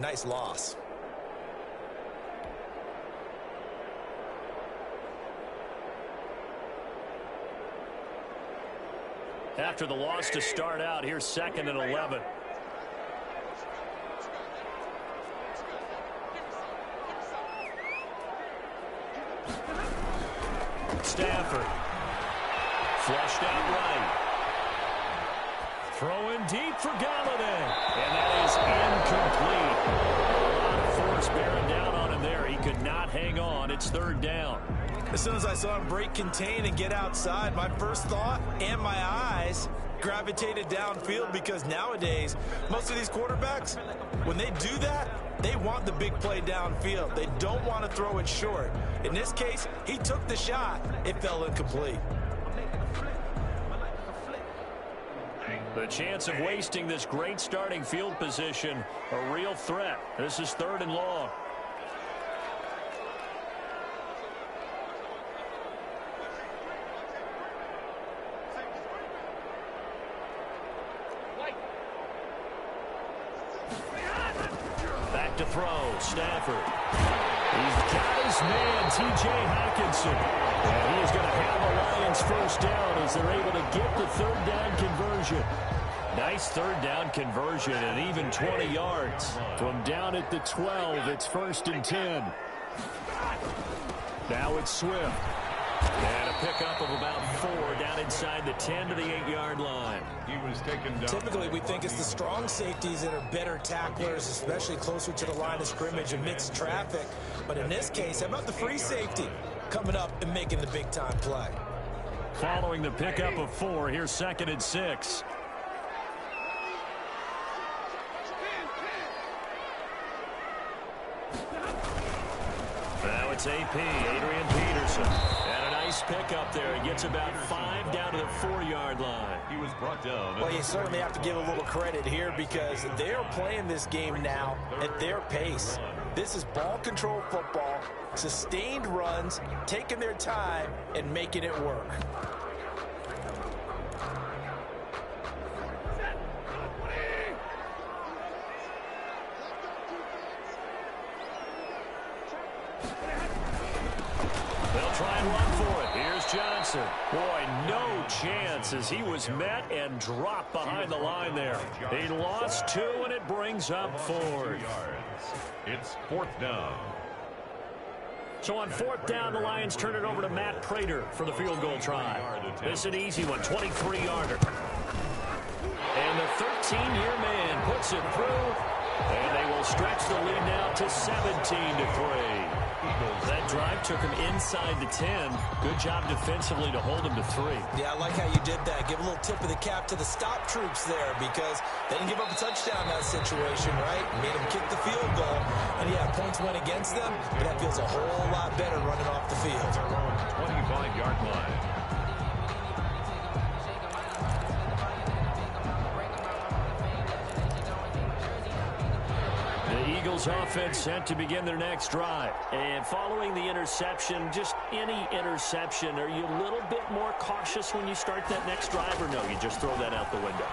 Nice loss. After the loss to start out, here's 2nd and 11. Stafford. Flushed out right. Throwing deep for Galladay. And that is incomplete. A lot of force bearing down on him there. He could not hang on. It's 3rd down. As soon as I saw him break contain and get outside, my first thought and my eyes gravitated downfield, because nowadays, most of these quarterbacks, when they do that, they want the big play downfield. They don't want to throw it short. In this case, he took the shot. It fell incomplete. The chance of wasting this great starting field position, a real threat. This is 3rd and long. Back to throw, Stafford. He's got his man, T.J. Hawkinson. And he is going to have the Lions first down as they're able to get the 3rd down conversion. Nice 3rd down conversion and even 20 yards. From down at the 12, it's 1st and 10. Now it's Swift. And a pickup of about 4 down inside the 10 to the 8-yard line. He was taken down. Typically, we think it's the strong safeties that are better tacklers, especially closer to the line of scrimmage amidst traffic. But in this case, how about the free safety coming up and making the big-time play? Following the pickup of 4, here's 2nd and 6. Now it's AP, Adrian Peterson. And a nice pickup there. He gets about 5 down to the 4-yard line. He was brought down. Well, you certainly have to give a little credit here, because they're playing this game now at their pace. This is ball control football, sustained runs, taking their time, and making it work. Try and run for it. Here's Johnson. Boy, no chance as he was met and dropped behind the line there. He lost 2, and it brings up 4th. It's 4th down. So on 4th down, the Lions turn it over to Matt Prater for the field goal try. This is an easy one, 23-yarder. And the 13-year man puts it through, and they will stretch the lead now to 17-3. That drive took him inside the 10. Good job defensively to hold him to 3. Yeah, I like how you did that. Give a little tip of the cap to the stop troops there, because they didn't give up a touchdown in that situation, right? Made them kick the field goal. And yeah, points went against them, but that feels a whole lot better running off the field. 25-yard line. Eagles offense set to begin their next drive. And following the interception, just any interception, are you a little bit more cautious when you start that next drive, or no, you just throw that out the window?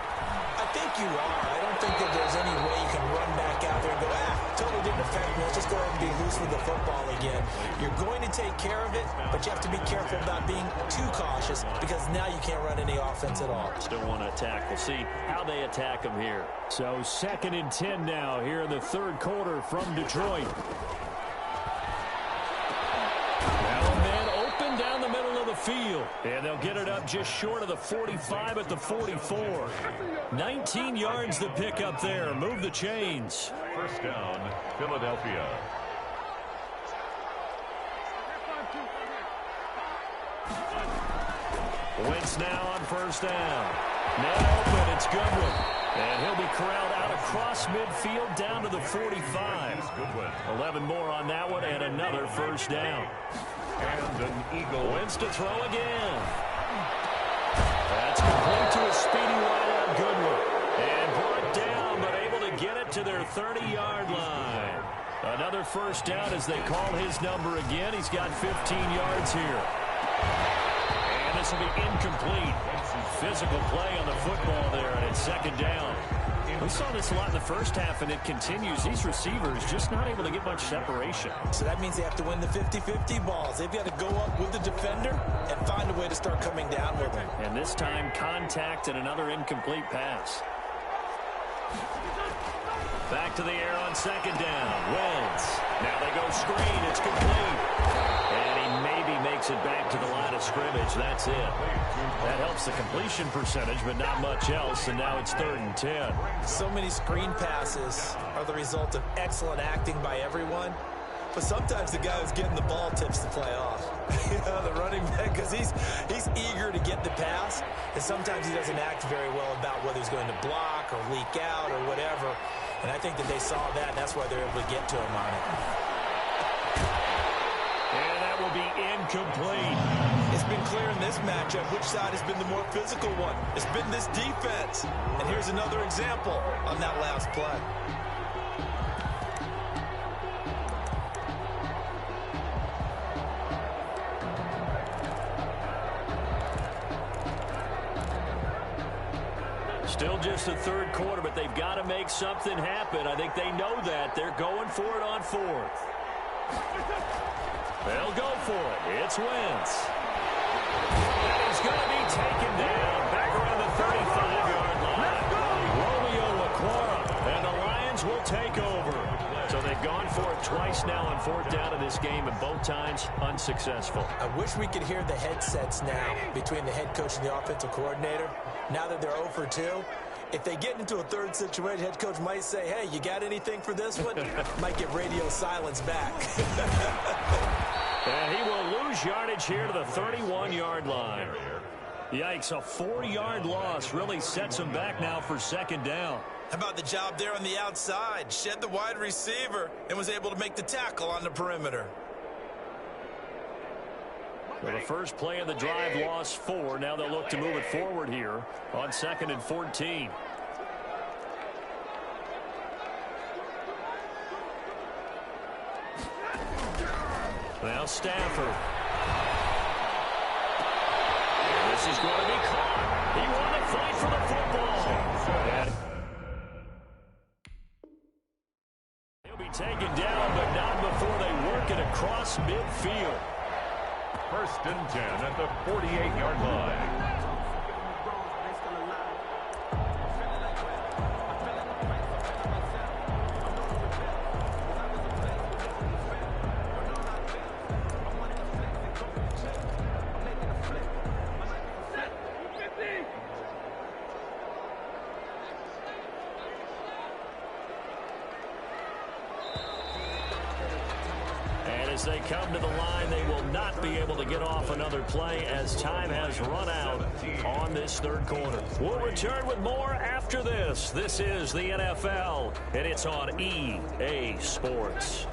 I think you are. I don't think that there's any way you can run back out there and go, totally didn't affect me. Let's just go ahead and be loose with the football again. You're going to take care of it, but you have to be careful about being too cautious, because now you can't run any offense at all. Still want to attack. We'll see how they attack him here. So 2nd and 10 now here in the 3rd quarter from Detroit. Now a man open down the middle of the field. And they'll get it up just short of the 45 at the 44. 19 yards to pick up there. Move the chains. 1st down, Philadelphia. Wentz now on 1st down. Now open, it's Goodwin. And he'll be corralled out across midfield down to the 45. 11 more on that one, and another 1st down. And an Eagle. Wentz to throw again. That's complete to a speedy wideout Goodwin. And brought down, but able to get it to their 30-yard line. Another 1st down as they call his number again. He's got 15 yards here. This will be incomplete. Physical play on the football there, and it's 2nd down. We saw this a lot in the first half, and it continues. These receivers just not able to get much separation. So that means they have to win the 50-50 balls. They've got to go up with the defender and find a way to start coming down with them. And this time, contact and another incomplete pass. Back to the air on second down. Wentz. Now they go screen. It's complete. And he maybe makes it back to the line of scrimmage. That's it. That helps the completion percentage, but not much else. And now it's 3rd and 10. So many screen passes are the result of excellent acting by everyone. But sometimes the guy who's getting the ball tips the play off. The running back, because he's eager to get the pass, and sometimes he doesn't act very well about whether he's going to block or leak out or whatever. And I think that they saw that, and that's why they're able to get to him on it. And that will be incomplete. It's been clear in this matchup which side has been the more physical one. It's been this defense. And here's another example on that last play. Still just the 3rd quarter, but they've got to make something happen. I think they know that. They're going for it on 4th. They'll go for it. It's Wentz. And he's going to be taken down back around the 35-yard line. Romeo Okwara, and the Lions will take over. So they've gone for it twice now on 4th down in this game, and both times unsuccessful. I wish we could hear the headsets now between the head coach and the offensive coordinator. Now that they're 0 for 2, if they get into a 3rd situation, head coach might say, hey, you got anything for this one? Might get radio silence back. And he will lose yardage here to the 31-yard line. Yikes, a 4-yard loss really sets him back now for 2nd down. How about the job there on the outside? Shed the wide receiver and was able to make the tackle on the perimeter. So the first play of the drive lost 4. Now they'll look to move it forward here on 2nd and 14. Now Stafford. And this is going to be caught. He wanted to fight for the football. He'll be taken down, but not before they work it across midfield. 1st and 10 at the 48-yard line. As they come to the line, they will not be able to get off another play as time has run out on this 3rd quarter. We'll return with more after this. This is the NFL, and it's on EA Sports.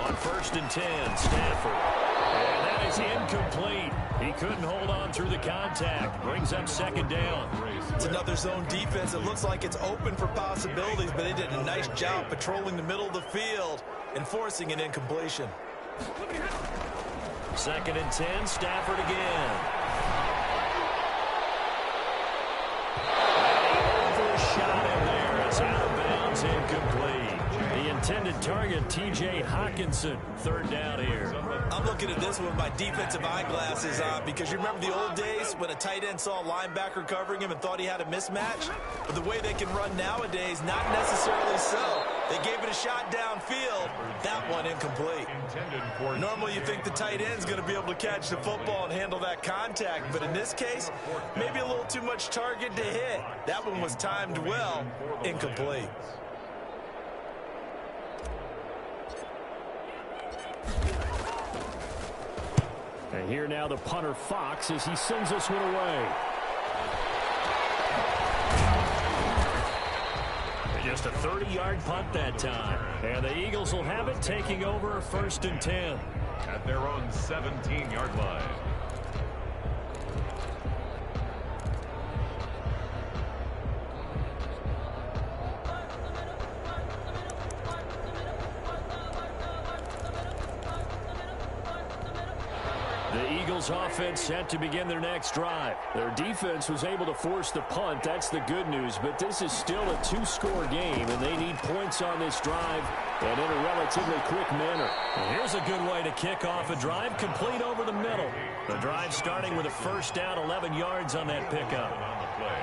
On 1st and 10, Stafford. And that is incomplete. He couldn't hold on through the contact. Brings up 2nd down. It's another zone defense. It looks like it's open for possibilities, but they did a nice job patrolling the middle of the field and forcing an incompletion. 2nd and 10, Stafford again. Overshot him there. It's out of bounds, incomplete. The intended target, T.J. Hawkinson, 3rd down here. I'm looking at this with my defensive eyeglasses on because you remember the old days when a tight end saw a linebacker covering him and thought he had a mismatch? But the way they can run nowadays, not necessarily so. They gave it a shot downfield. That one incomplete. Normally you think the tight end's going to be able to catch the football and handle that contact. But in this case, maybe a little too much target to hit. That one was timed well. Incomplete. And here now the punter Fox as he sends this one away. Just a 30-yard punt that time. And the Eagles will have it, taking over 1st and 10. At their own 17-yard line. The The Eagles offense set to begin their next drive. Their defense was able to force the punt. That's the good news. But this is still a two-score game, and they need points on this drive and in a relatively quick manner. And here's a good way to kick off a drive, complete over the middle. The drive starting with a first down, 11 yards on that pickup. On the play.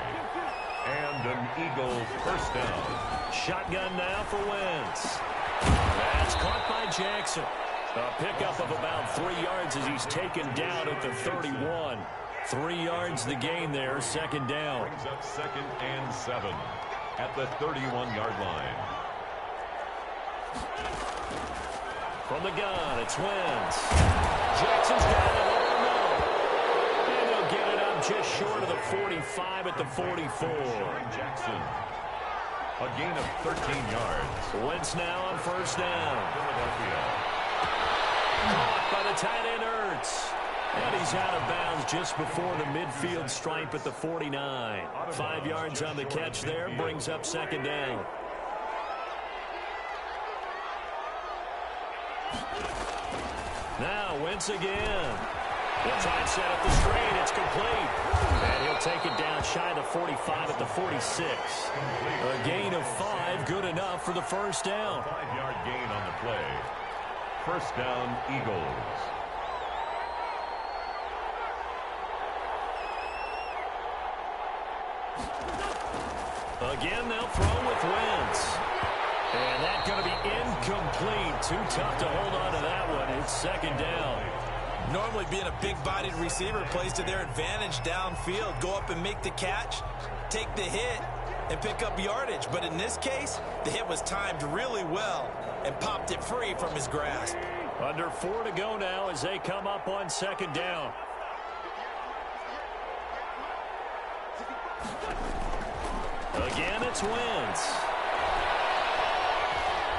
And an Eagles first down. Shotgun now for Wentz. That's caught by Jackson. A pickup of about 3 yards as he's taken down at the 31. 3 yards the gain there, second down. Brings up 2nd and 7 at the 31-yard line. From the gun, it's Wentz. Jackson's got it over the middle. And he'll get it up just short of the 45 at the 44. Jackson. A gain of 13 yards. Wentz now on first down. Philadelphia. Caught by the tight end, Ertz. And he's out of bounds just before the midfield stripe at the 49. 5 yards on the catch there, brings up second down. Now Wentz again. He'll try and set up the screen. It's complete. And he'll take it down shy of the 45 at the 46. A gain of 5, good enough for the first down. 5-yard gain on the play. First down, Eagles. Again, they'll throw with Wentz. And that's going to be incomplete. Too tough to hold on to that one. It's second down. Normally being a big-bodied receiver plays to their advantage downfield. Go up and make the catch, take the hit, and pick up yardage. But in this case, the hit was timed really well and popped it free from his grasp. Under 4 to go now as they come up on second down. Again, it's Wentz.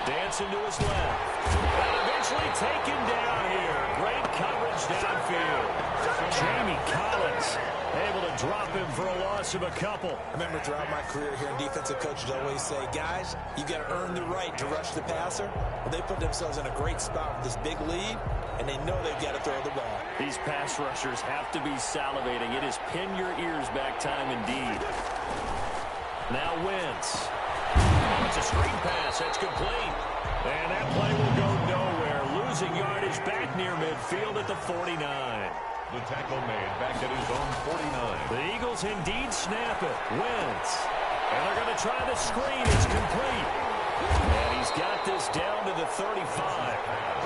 Dancing to his left. And eventually taken down here. Great coverage downfield. Jamie Collins able to drop him for a loss of a couple. I remember throughout my career here in defensive coaches always say, guys, you got to earn the right to rush the passer. Well, they put themselves in a great spot with this big lead, and they know they've got to throw the ball. These pass rushers have to be salivating. It is pin your ears back time indeed. Now Wentz. It's a screen pass. That's complete. And that play will go nowhere. Losing yardage back near midfield at the 49. The tackle made back at his own 49. The Eagles indeed snap it. Wentz. And they're going to try the screen. It's complete. And he's got this down to the 35.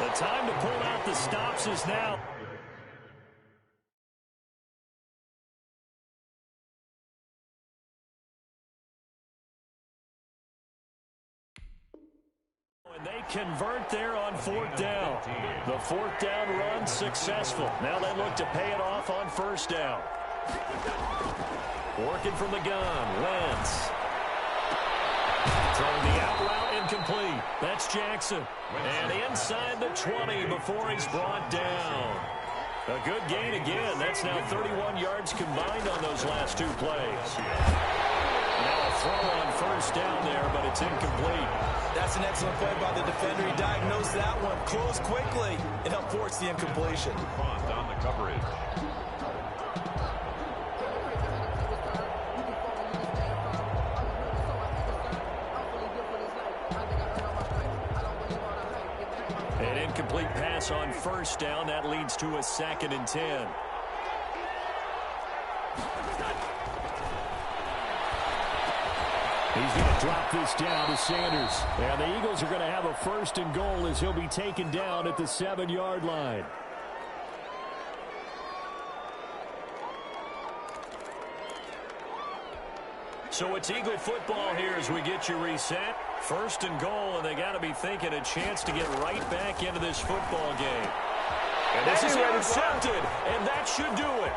The time to pull out the stops is now. And they convert there on fourth down. The fourth down run successful. Now they look to pay it off on first down. Working from the gun, Wentz. Throwing the out route incomplete. That's Jackson. And inside the 20 before he's brought down. A good gain again. That's now 31 yards combined on those last 2 plays. Now a throw on first down there, but it's incomplete. That's an excellent play by the defender. He diagnosed that one, closed quickly, and helped force the incompletion. Caught on the coverage. An incomplete pass on first down. That leads to a 2nd and 10. He's going to drop this down to Sanders. And the Eagles are going to have a 1st and goal as he'll be taken down at the 7-yard line. So it's Eagle football here as we get you reset. 1st and goal, and they got to be thinking a chance to get right back into this football game. And this is intercepted, and that should do it.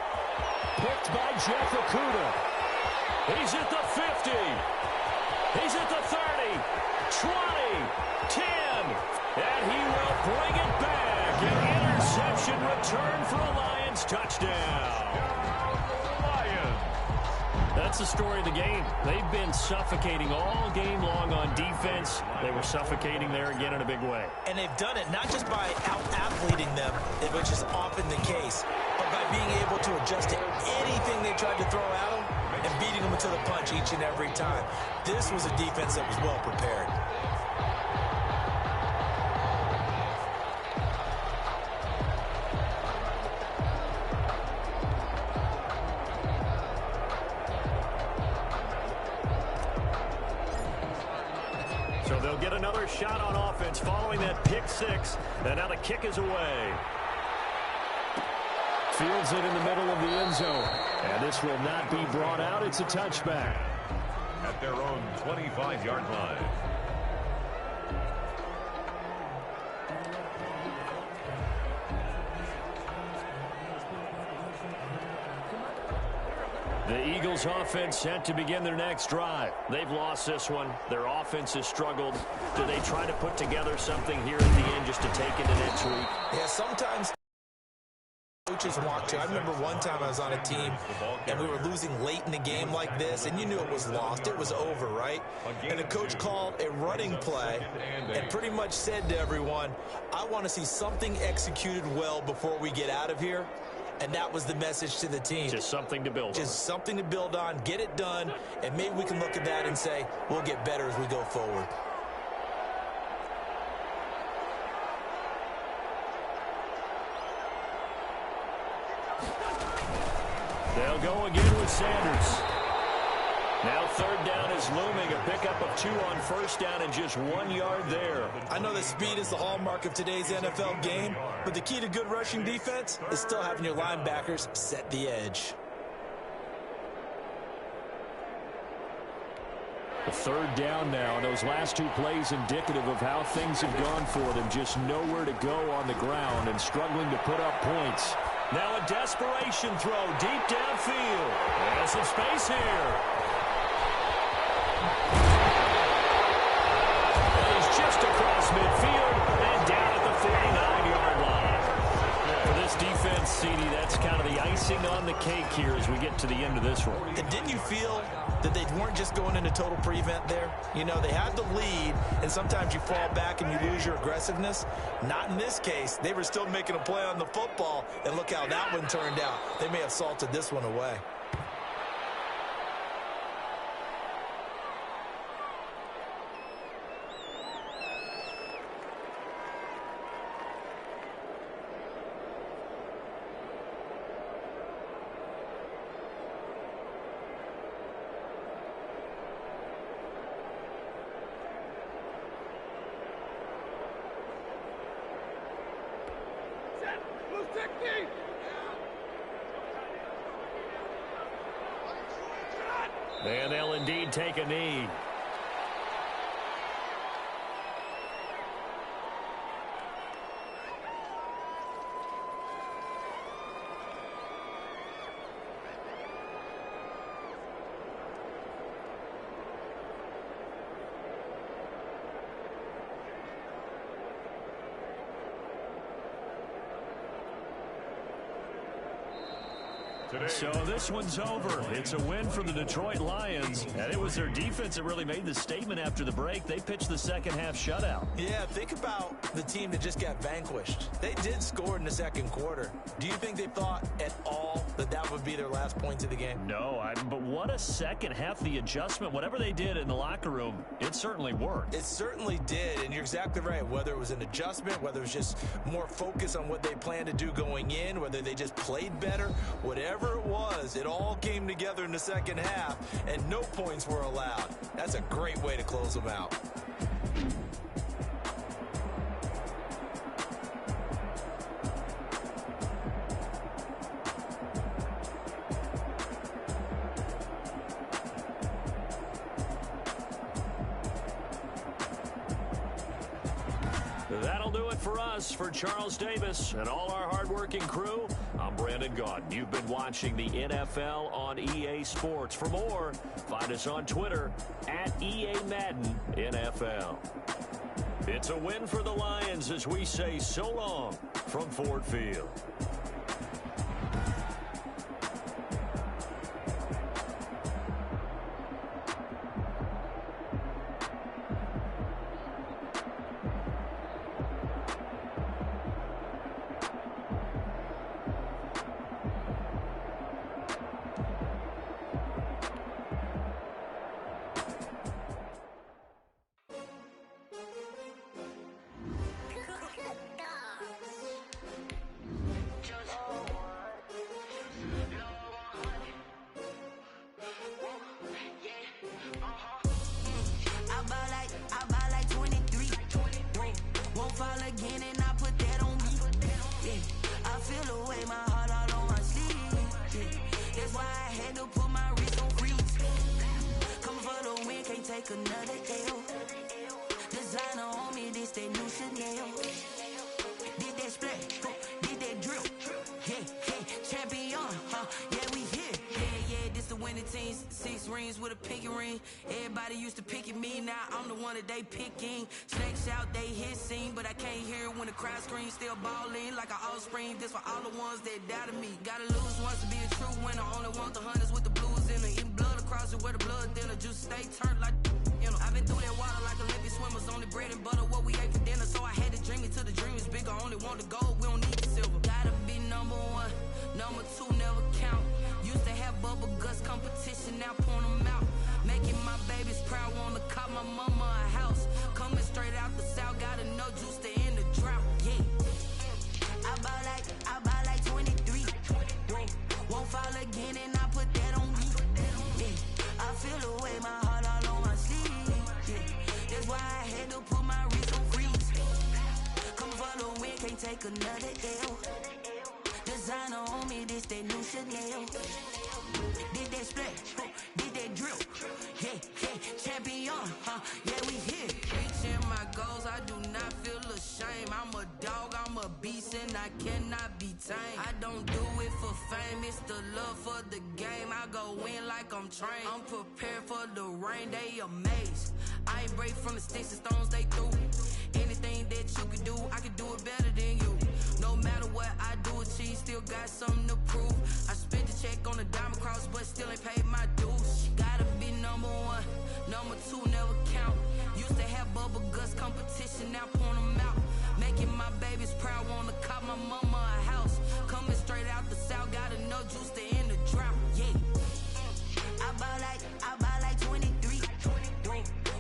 Picked by Jeff Okudah. He's at the 50. He's at the 30, 20, 10, and he will bring it back. An interception return for a Lions touchdown. Lions. That's the story of the game. They've been suffocating all game long on defense. They were suffocating there again in a big way. And they've done it not just by out-athleting them, which is often the case, being able to adjust to anything they tried to throw at them and beating them to the punch each and every time. This was a defense that was well prepared. So they'll get another shot on offense following that pick six. And now the kick is away. Fields it in the middle of the end zone. And this will not be brought out. It's a touchback. At their own 25-yard line. The Eagles offense set to begin their next drive. They've lost this one. Their offense has struggled. Do they try to put together something here at the end just to take into next week? Yeah, sometimes coaches want to. I remember one time I was on a team and we were losing late in the game like this, and you knew it was lost. It was over, right? And the coach called a running play and pretty much said to everyone, I want to see something executed well before we get out of here. And that was the message to the team. Just something to build on. Just something to build on, get it done, and maybe we can look at that and say, we'll get better as we go forward. They'll go again with Sanders. Now third down is looming. A pickup of 2 on first down and just 1 yard there. I know that speed is the hallmark of today's NFL game, but the key to good rushing defense is still having your linebackers set the edge. The third down now, and those last 2 plays indicative of how things have gone for them. Just nowhere to go on the ground and struggling to put up points. Now a desperation throw deep downfield. There's some space here. He's just across midfield and down at the 49-yard line. For this defense, CD, that's kind of the icing on the cake here as we get to the end of this one. And didn't you feel that they weren't just going into total prevent there? You know, they had the lead, and sometimes you fall back and you lose your aggressiveness. Not in this case. They were still making a play on the football, and look how that one turned out. They may have salted this one away. And they'll indeed take a knee. So this one's over. It's a win for the Detroit Lions, and it was their defense that really made the statement after the break. They pitched the second half shutout. Yeah, think about the team that just got vanquished. They did score in the second quarter. Do you think they thought at all that that would be their last points of the game? No, but what a second half. The adjustment, whatever they did in the locker room, it certainly worked. It certainly did, and you're exactly right. Whether it was an adjustment, whether it was just more focus on what they planned to do going in, whether they just played better, whatever it was, it all came together in the second half, and no points were allowed. That's a great way to close them out. That'll do it for us. For Charles Davis and all our hardworking crew, I'm Brandon Gaudin. You've been watching the NFL on EA Sports. For more, find us on Twitter at EA Madden NFL. It's a win for the Lions as we say so long from Ford Field. again and I put that on me. Yeah, I feel the way, my heart all on my sleeve. Yeah, that's why I had to put my wrist on freeze. Coming for the win, can't take another L. Designer on me, this that new Chanel. Did that split, did that drill. Yeah, yeah, champion, yeah, we here. Yeah, this the winning team. 6 rings with a pinky ring. Everybody used to pick at me, now I'm the one that they picking. Snakes out, they hit scene, but I can't hear it when the crowd screams. Still balling like an offspring. This for all the ones that doubted me. Gotta lose once to be a true winner. Only want the hunters with the blues in it. Eating blood across it where the blood thinner. Juice stay turned like, you know. I've been through that water like Olympic swimmers. Only bread and butter, what we ate for dinner. So I had to dream it till the dream is bigger. Only want the gold, we don't need the silver. Gotta be number 1, number 2 never count. Used to have bubble guts competition, now point them out. Making my babies proud, wanna cop my mama a house. Coming straight out the south, gotta know juice to end the drought. Yeah, I buy like 23. Won't fall again and I put that on me. Yeah, I feel the way, my heart all on my sleeve. Yeah, that's why I had to put my wrist on freeze. Come for the win, can't take another L. Designer on me, this that new Chanel. Did that split, did that drill. Yeah, yeah, champion, yeah, we here. Reaching my goals, I do not feel ashamed. I'm a dog, I'm a beast, and I cannot be tamed. I don't do it for fame, it's the love for the game. I go in like I'm trained. I'm prepared for the rain, they amazed. I ain't break from the sticks and stones they threw. Anything that you could do, I could do it better than you. No matter what I do, achieve, still got something to prove. I spent the check on the diamond cross, but still ain't paid my dues. Gotta be number 1, number 2 never count. Used to have bubble guts competition, now point them out. Making my babies proud, wanna cop my mama a house. Coming straight out the south, gotta know juice to end the drought. Yeah, I buy like 23.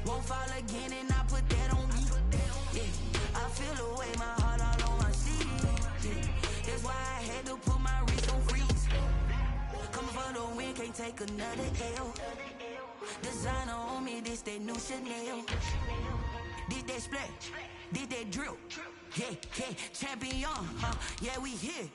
Won't fall again and I put that on me. Yeah, I feel the way, my heart all on my sleeve. Yeah, that's why I had to put my wrist on freeze. Coming for the win, can't take another L. Designer on me, this that new Chanel. Did that split, did that drill. Yeah, yeah, champion, yeah, we here.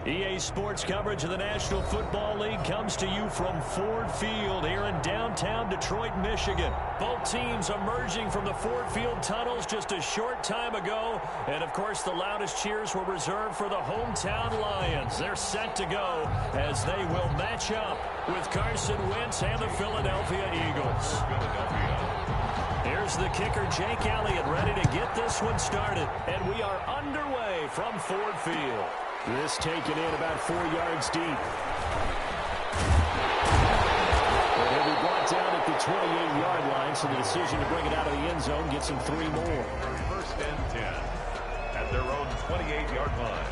EA Sports coverage of the National Football League comes to you from Ford Field here in downtown Detroit, Michigan. Both teams emerging from the Ford Field tunnels just a short time ago. And, of course, the loudest cheers were reserved for the hometown Lions. They're set to go as they will match up with Carson Wentz and the Philadelphia Eagles. Here's the kicker, Jake Elliott, ready to get this one started. And we are underway from Ford Field. This taken in about 4 yards deep. And he'll be brought down at the 28-yard line, so the decision to bring it out of the end zone gets him 3 more. First and 10 at their own 28-yard line.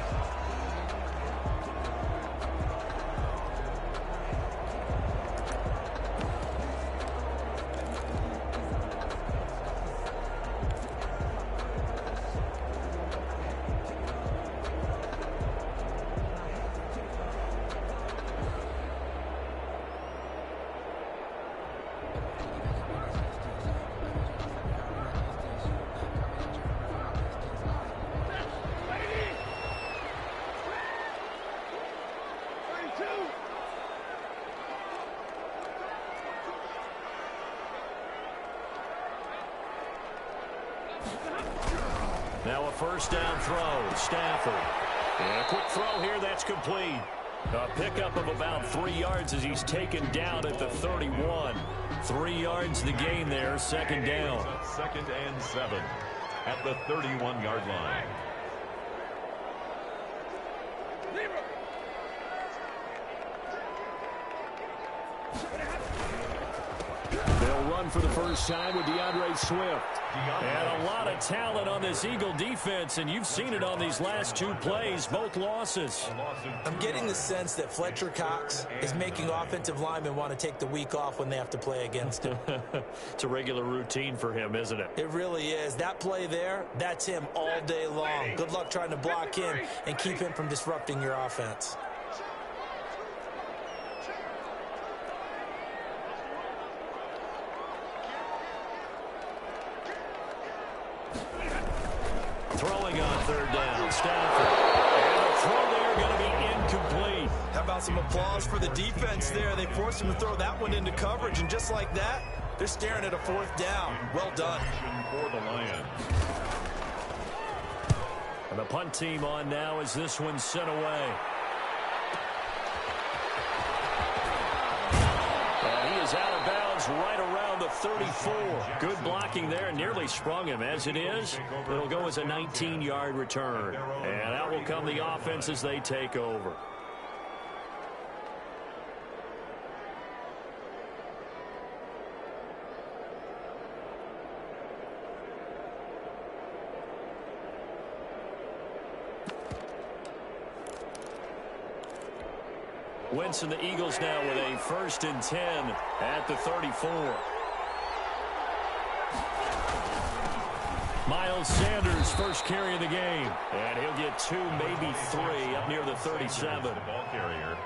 Now a first down throw, Stafford. And a quick throw here, that's complete. A pickup of about 3 yards as he's taken down at the 31. 3 yards the gain there, second down. Second and 7 at the 31-yard line. for the first time with DeAndre Swift. And a lot of talent on this Eagle defense, and you've seen it on these last two plays, both losses. I'm getting the sense that Fletcher Cox is making offensive linemen want to take the week off when they have to play against him. It's a regular routine for him, isn't it? It really is. That play there, that's him all day long. Good luck trying to block him and keep him from disrupting your offense. Throwing on third down, Stafford. And the throw there going to be incomplete. How about some applause for the defense there? They forced him to throw that one into coverage, and just like that, they're staring at a fourth down. Well done. For the Lions. And the punt team on now as this one's sent away. And he is out of bounds right around the 34. Good blocking there, nearly sprung him. As it is, it'll go as a 19-yard return. And out will come the offense as they take over. Wentz and the Eagles now with a 1st and 10 at the 34. Miles Sanders first carry of the game. And he'll get 2, maybe 3 up near the 37. The ball carrier.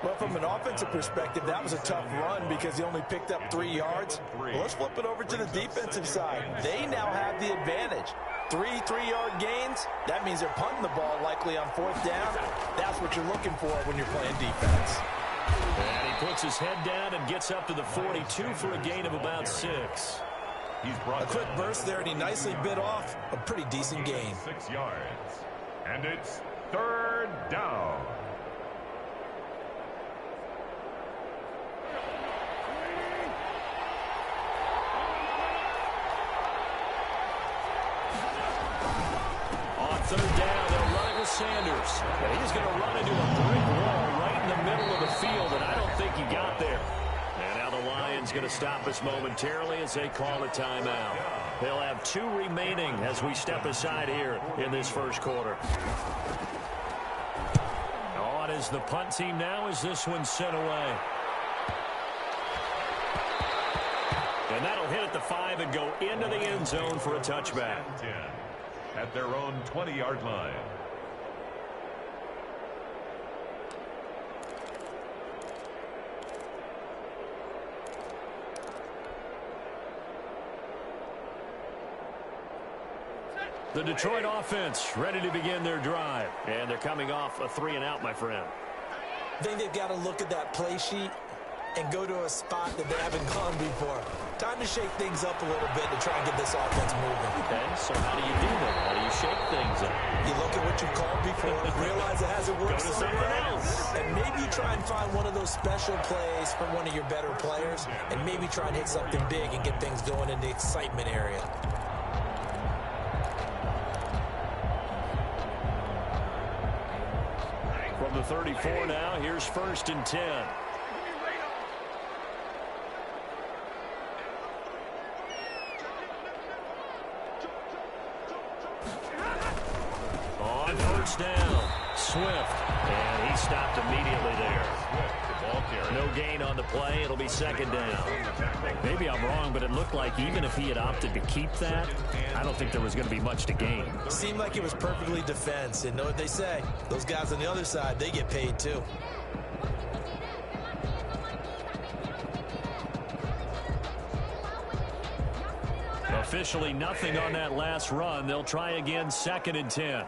Well, from an offensive perspective, that was a tough run because he only picked up 3 yards. Well, let's flip it over to the defensive side. They now have the advantage. 3 3-yard gains, that means they're punting the ball likely on 4th down. That's what you're looking for when you're playing defense. And he puts his head down and gets up to the 42 for a gain of about 6. A quick burst there, and he nicely bit off a pretty decent gain. 6 yards. And it's 3rd down. On 3rd down, they'll run it with Sanders. And he's going to run into a brick wall right in the middle of the field, and I don't think he got there. And now the Lions going to stop us momentarily as they call a timeout. They'll have 2 remaining as we step aside here in this first quarter. On is the punt team now as this one's sent away. And that'll hit at the 5 and go into the end zone for a touchback. 10 at their own 20-yard line. The Detroit offense ready to begin their drive. And they're coming off a 3-and-out, my friend. I think they've got to look at that play sheet and go to a spot that they haven't gone before. Time to shake things up a little bit to try and get this offense moving. Okay, so how do you do that? How do you shake things up? You look at what you've called before, realize it hasn't worked Go to so something well, else. and maybe you try and find one of those special plays from one of your better players, and maybe try and hit something big and get things going in the excitement area. From the 34 now, here's 1st and 10. On 1st down, Swift. And he stopped immediately there. No gain on the play. It'll be 2nd down. Maybe I'm wrong, but it looked like even if he had opted to keep that, I don't think there was going to be much to gain. Seemed like it was perfectly defense, and know what they say. Those guys on the other side, they get paid too. Officially nothing on that last run. They'll try again, 2nd and 10.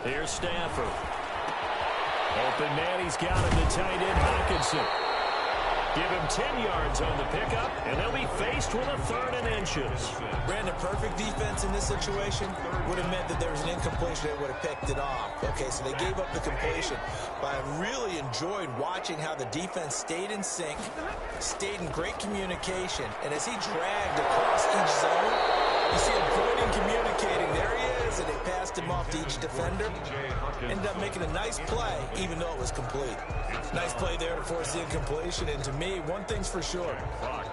Here's Stafford. Open man, he's got him, the tight end, Hawkinson. Give him 10 yards on the pickup, and they'll be faced with a 3rd and inches. Brandon, perfect defense in this situation would have meant that there was an incompletion that would have picked it off. Okay, so they gave up the completion. But I really enjoyed watching how the defense stayed in sync, stayed in great communication, and as he dragged across each zone, you see him pointing, communicating. There he is. was, and they passed him off to each defender. Ended up making a nice play, even though it was complete. Nice play there to force the incompletion, and to me, one thing's for sure.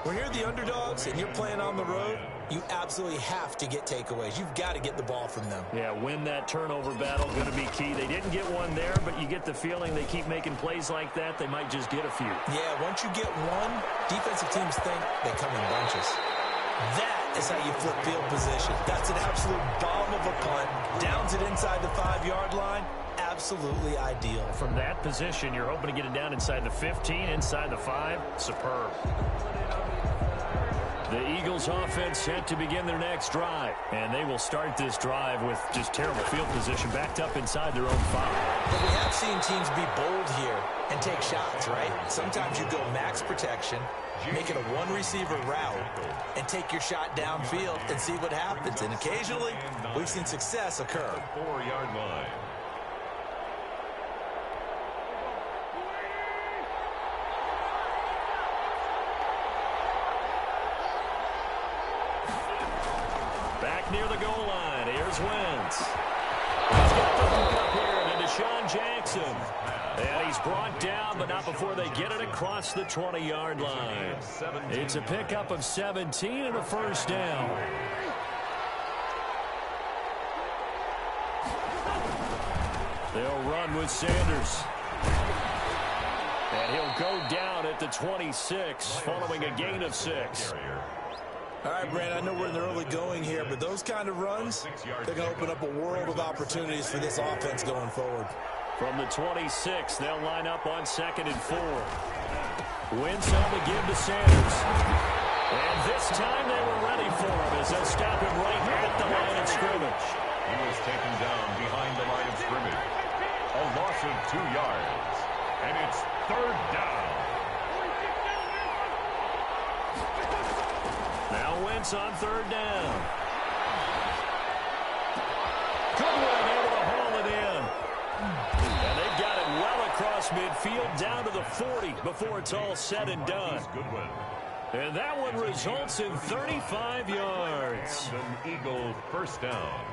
When you're the underdogs and you're playing on the road, you absolutely have to get takeaways. You've got to get the ball from them. Yeah, win that turnover battle, going to be key. They didn't get one there, but you get the feeling they keep making plays like that, they might just get a few. Yeah, once you get one, defensive teams think they come in bunches. That is how you flip field position. That's an absolute bomb of a punt. Downs it inside the 5-yard line. Absolutely ideal. From that position, you're hoping to get it down inside the 15, inside the 5. Superb. The Eagles offense set to begin their next drive. And they will start this drive with just terrible field position backed up inside their own 5. But we have seen teams be bold here and take shots, right? Sometimes you go max protection, make it a one-receiver route, and take your shot downfield and see what happens. And occasionally, we've seen success occur. 4-yard line. Back near the goal line, here's Wentz. He's got the hook up here to Deshaun Jackson. And he's brought down, but not before they get it across the 20-yard line. It's a pickup of 17 and a first down. They'll run with Sanders. And he'll go down at the 26, following a gain of 6. All right, Brand, I know we're in the early going here, but those kind of runs, they're going to open up a world of opportunities for this offense going forward. From the 26, they'll line up on 2nd and 4. Wentz on the give to Sanders. And this time they were ready for him as they'll stop him right at the line of scrimmage. He was taken down behind the line of scrimmage. A loss of 2 yards. And it's 3rd down. Now Wentz on 3rd down. Goodwin able to haul it in. And they've got it well across midfield down to the 40 before it's all said and done. And that one results in 35 yards. An Eagle first down.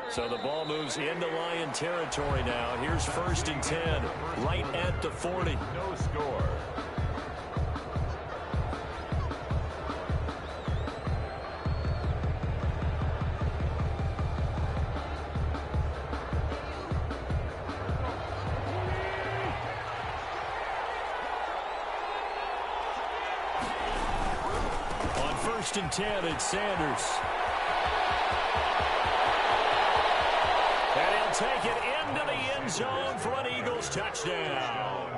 So the ball moves into Lion territory now. Here's 1st and 10, right at the 40. No score. On 1st and 10, it's Sanders. And he'll take it into the end zone for an Eagles touchdown.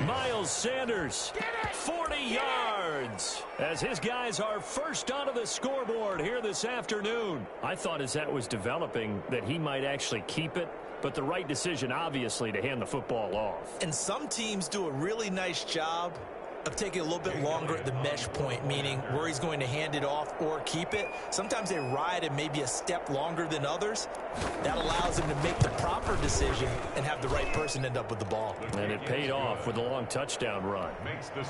Miles Sanders, 40 yards, as his guys are first onto the scoreboard here this afternoon. I thought as that was developing that he might actually keep it, but the right decision, obviously, to hand the football off. And some teams do a really nice job of taking a little bit longer at the mesh point, meaning where he's going to hand it off or keep it. Sometimes they ride it maybe a step longer than others. That allows them to make the proper decision and have the right person end up with the ball. And it paid off with a long touchdown run.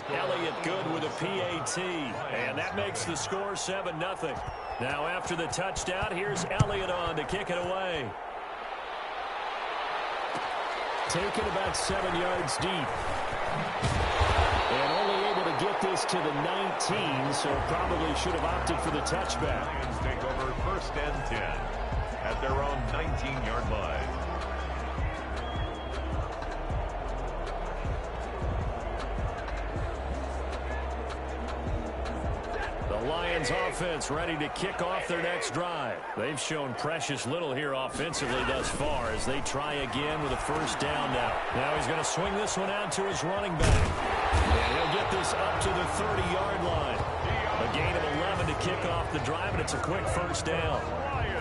Elliott good with a PAT, and that makes the score 7-0. Now after the touchdown, here's Elliott on to kick it away. Taken about 7 yards deep. And only able to get this to the 19, so probably should have opted for the touchback. Lions take over 1st and 10 at their own 19-yard line. The Lions offense ready to kick off their next drive. They've shown precious little here offensively thus far as they try again with a 1st down now. Now he's going to swing this one out to his running back. And he'll get this up to the 30-yard line. A gain of 11 to kick off the drive, and it's a quick 1st down.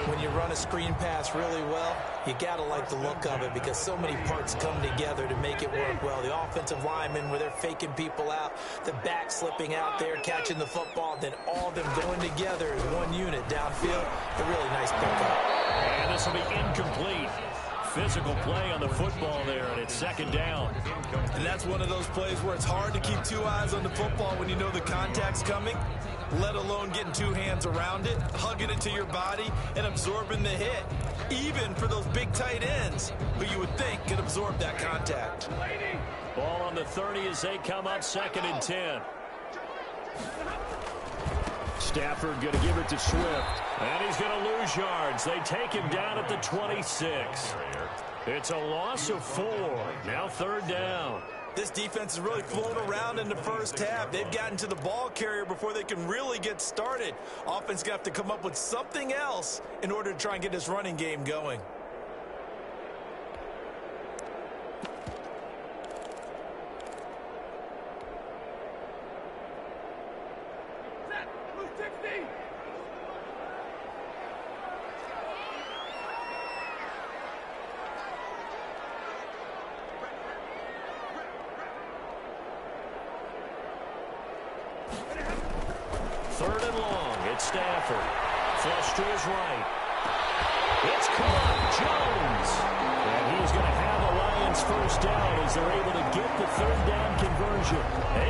When you run a screen pass really well, you got to like the look of it because so many parts come together to make it work well. The offensive linemen, where they're faking people out, the back slipping out there, catching the football, then all of them going together as one unit downfield. A really nice pickup. And this will be incomplete. physical play on the football there, and it's second down. And that's one of those plays where it's hard to keep two eyes on the football when you know the contact's coming, let alone getting two hands around it, hugging it to your body, and absorbing the hit, even for those big tight ends who you would think could absorb that contact. Ball on the 30 as they come up, 2nd and 10. Stafford going to give it to Swift, and he's going to lose yards. They take him down at the 26. It's a loss of 4. Now 3rd down. This defense has really flown around in the first half. They've gotten to the ball carrier before they can really get started. Offense going to have to come up with something else in order to try and get this running game going. Stafford, flush to his right. It's caught, Jones. And he's going to have the Lions first down as they're able to get the 3rd down conversion.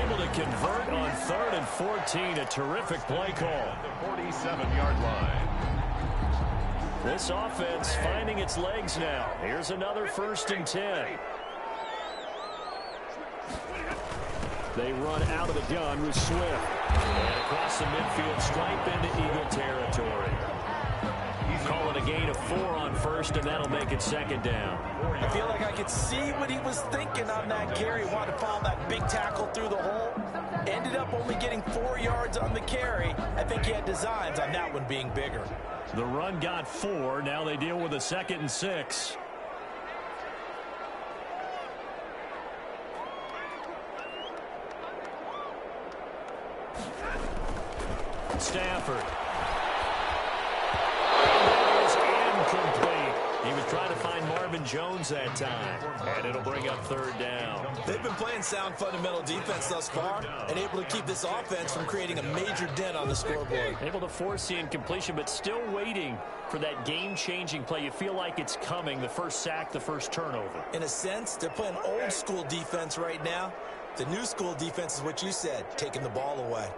Able to convert on 3rd and 14. A terrific play call. The 47-yard line. This offense finding its legs now. Here's another 1st and 10. They run out of the gun with Swift. And across the midfield, stripe into Eagle territory. He's calling a gain of 4 on 1st, and that'll make it 2nd down. I feel like I could see what he was thinking on that carry. Wanted to follow that big tackle through the hole. Ended up only getting 4 yards on the carry. I think he had designs on that one being bigger. The run got 4. Now they deal with a 2nd and 6. Stafford. That is incomplete. He was trying to find Marvin Jones that time. And it'll bring up 3rd down. They've been playing sound fundamental defense thus far and able to keep this offense from creating a major dent on the scoreboard. Able to force the incompletion, but still waiting for that game-changing play. You feel like it's coming, the first sack, the first turnover. In a sense, they're playing old-school defense right now. The new school defense is what you said, taking the ball away.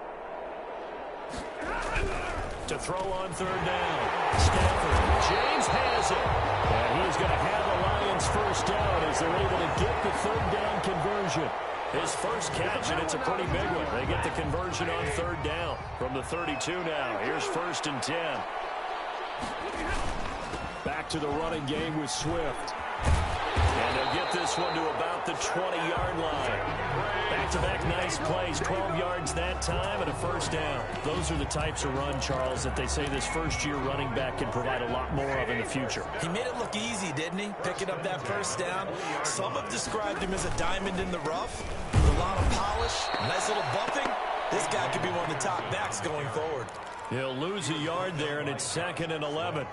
To throw on 3rd down. Stafford. James has it. And he's going to have the Lions first down as they're able to get the 3rd down conversion. His first catch, and it's a pretty big one. They get the conversion on 3rd down from the 32 now. Here's 1st and 10. Back to the running game with Swift. And they'll get this one to about the 20-yard line. Back-to-back nice plays, 12 yards that time and a first down. Those are the types of run, Charles, that they say this first-year running back can provide a lot more of in the future. He made it look easy, didn't he? Picking up that first down. Some have described him as a diamond in the rough with a lot of polish, nice little buffing. This guy could be one of the top backs going forward. He'll lose a yard there, and it's 2nd and 11.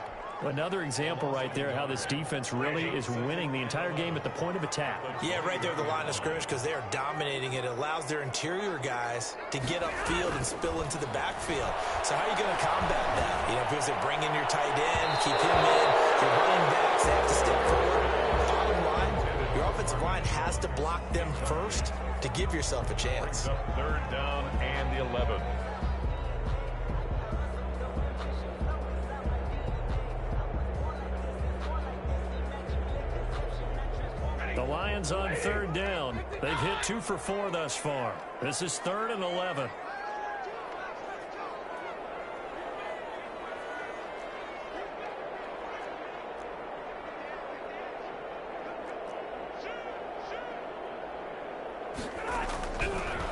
Another example right there how this defense really is winning the entire game at the point of attack. Yeah, right there at the line of scrimmage because they are dominating it. It allows their interior guys to get upfield and spill into the backfield. So how are you going to combat that? You know, because they bring in your tight end, keep him in, your running backs, they have to step forward. Bottom line, your offensive line has to block them first to give yourself a chance. 3rd down and 11. The Lions on 3rd down. They've hit 2 for 4 thus far. This is 3rd and 11.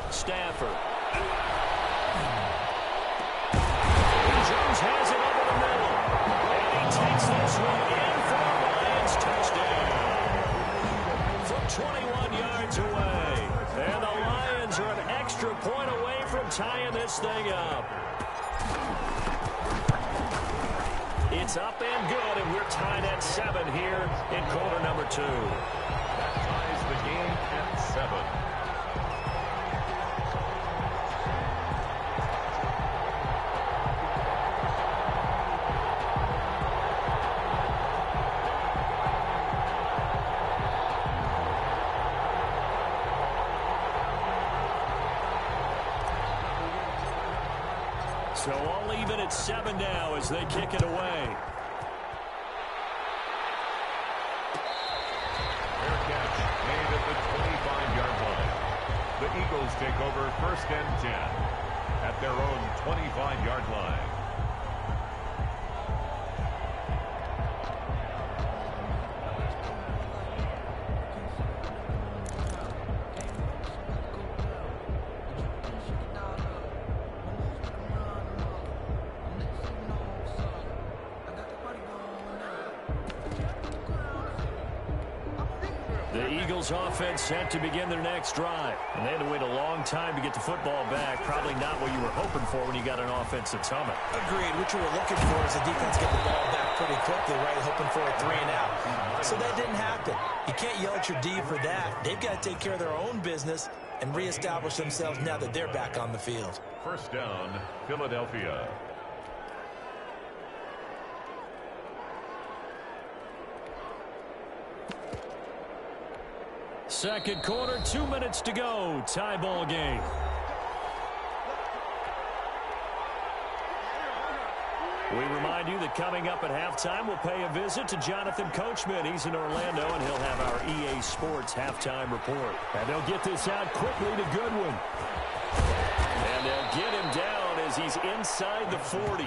Stafford. And Jones has it over the middle. And he takes this one in for the Lions touchdown. From 21 yards away. And the Lions are an extra point away from tying this thing up. It's up and good, and we're tied at 7 here in quarter number 2. That ties the game at 7. So all even at 7 now as they kick it away. Fair catch made at the 25-yard line. The Eagles take over 1st and 10 at their own 25-yard line. Eagles offense set to begin their next drive. And they had to wait a long time to get the football back. Probably not what you were hoping for when you got an offense that's humming. Agreed. What you were looking for is the defense get the ball back pretty quickly, right? Hoping for a 3 and out. So that didn't happen. You can't yell at your D for that. They've got to take care of their own business and reestablish themselves now that they're back on the field. 1st down, Philadelphia. Second quarter, 2 minutes to go. Tie ball game. We remind you that coming up at halftime, we'll pay a visit to Jonathan Coachman. He's in Orlando, and he'll have our EA Sports halftime report. And they'll get this out quickly to Goodwin. And they'll get him down as he's inside the 40.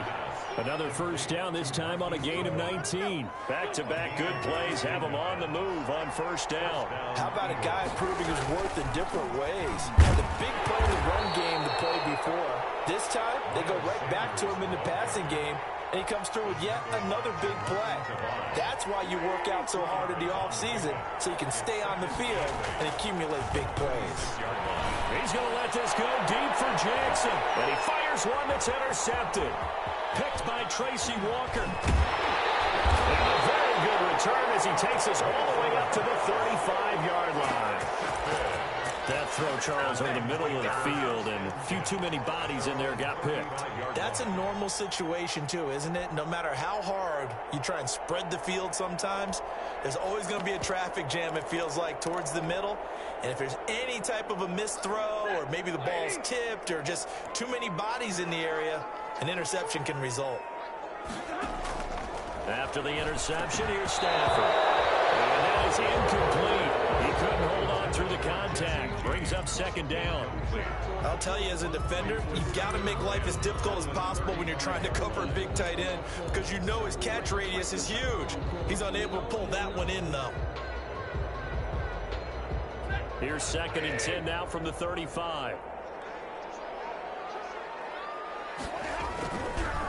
Another 1st down, this time on a gain of 19. Back-to-back good plays have him on the move on 1st down. How about a guy proving his worth in different ways? Had a big play in the run game to play before. This time, they go right back to him in the passing game, and he comes through with yet another big play. That's why you work out so hard in the offseason, so you can stay on the field and accumulate big plays. He's going to let this go deep for Jackson, and he fires one that's intercepted. Picked by Tracy Walker. And a very good return as he takes us all the way up to the 35-yard line. That throw, Charles, over the middle of the field, and a few too many bodies in there got picked. That's a normal situation, too, isn't it? No matter how hard you try and spread the field sometimes, there's always going to be a traffic jam, it feels like, towards the middle. And if there's any type of a missed throw, or maybe the ball's tipped, or just too many bodies in the area, an interception can result. After the interception, here's Stafford. And that is incomplete. He couldn't hold on through the contact. Brings up 2nd down. I'll tell you, as a defender, you've got to make life as difficult as possible when you're trying to cover a big tight end, because you know his catch radius is huge. He's unable to pull that one in, though. Here's 2nd and 10 now from the 35.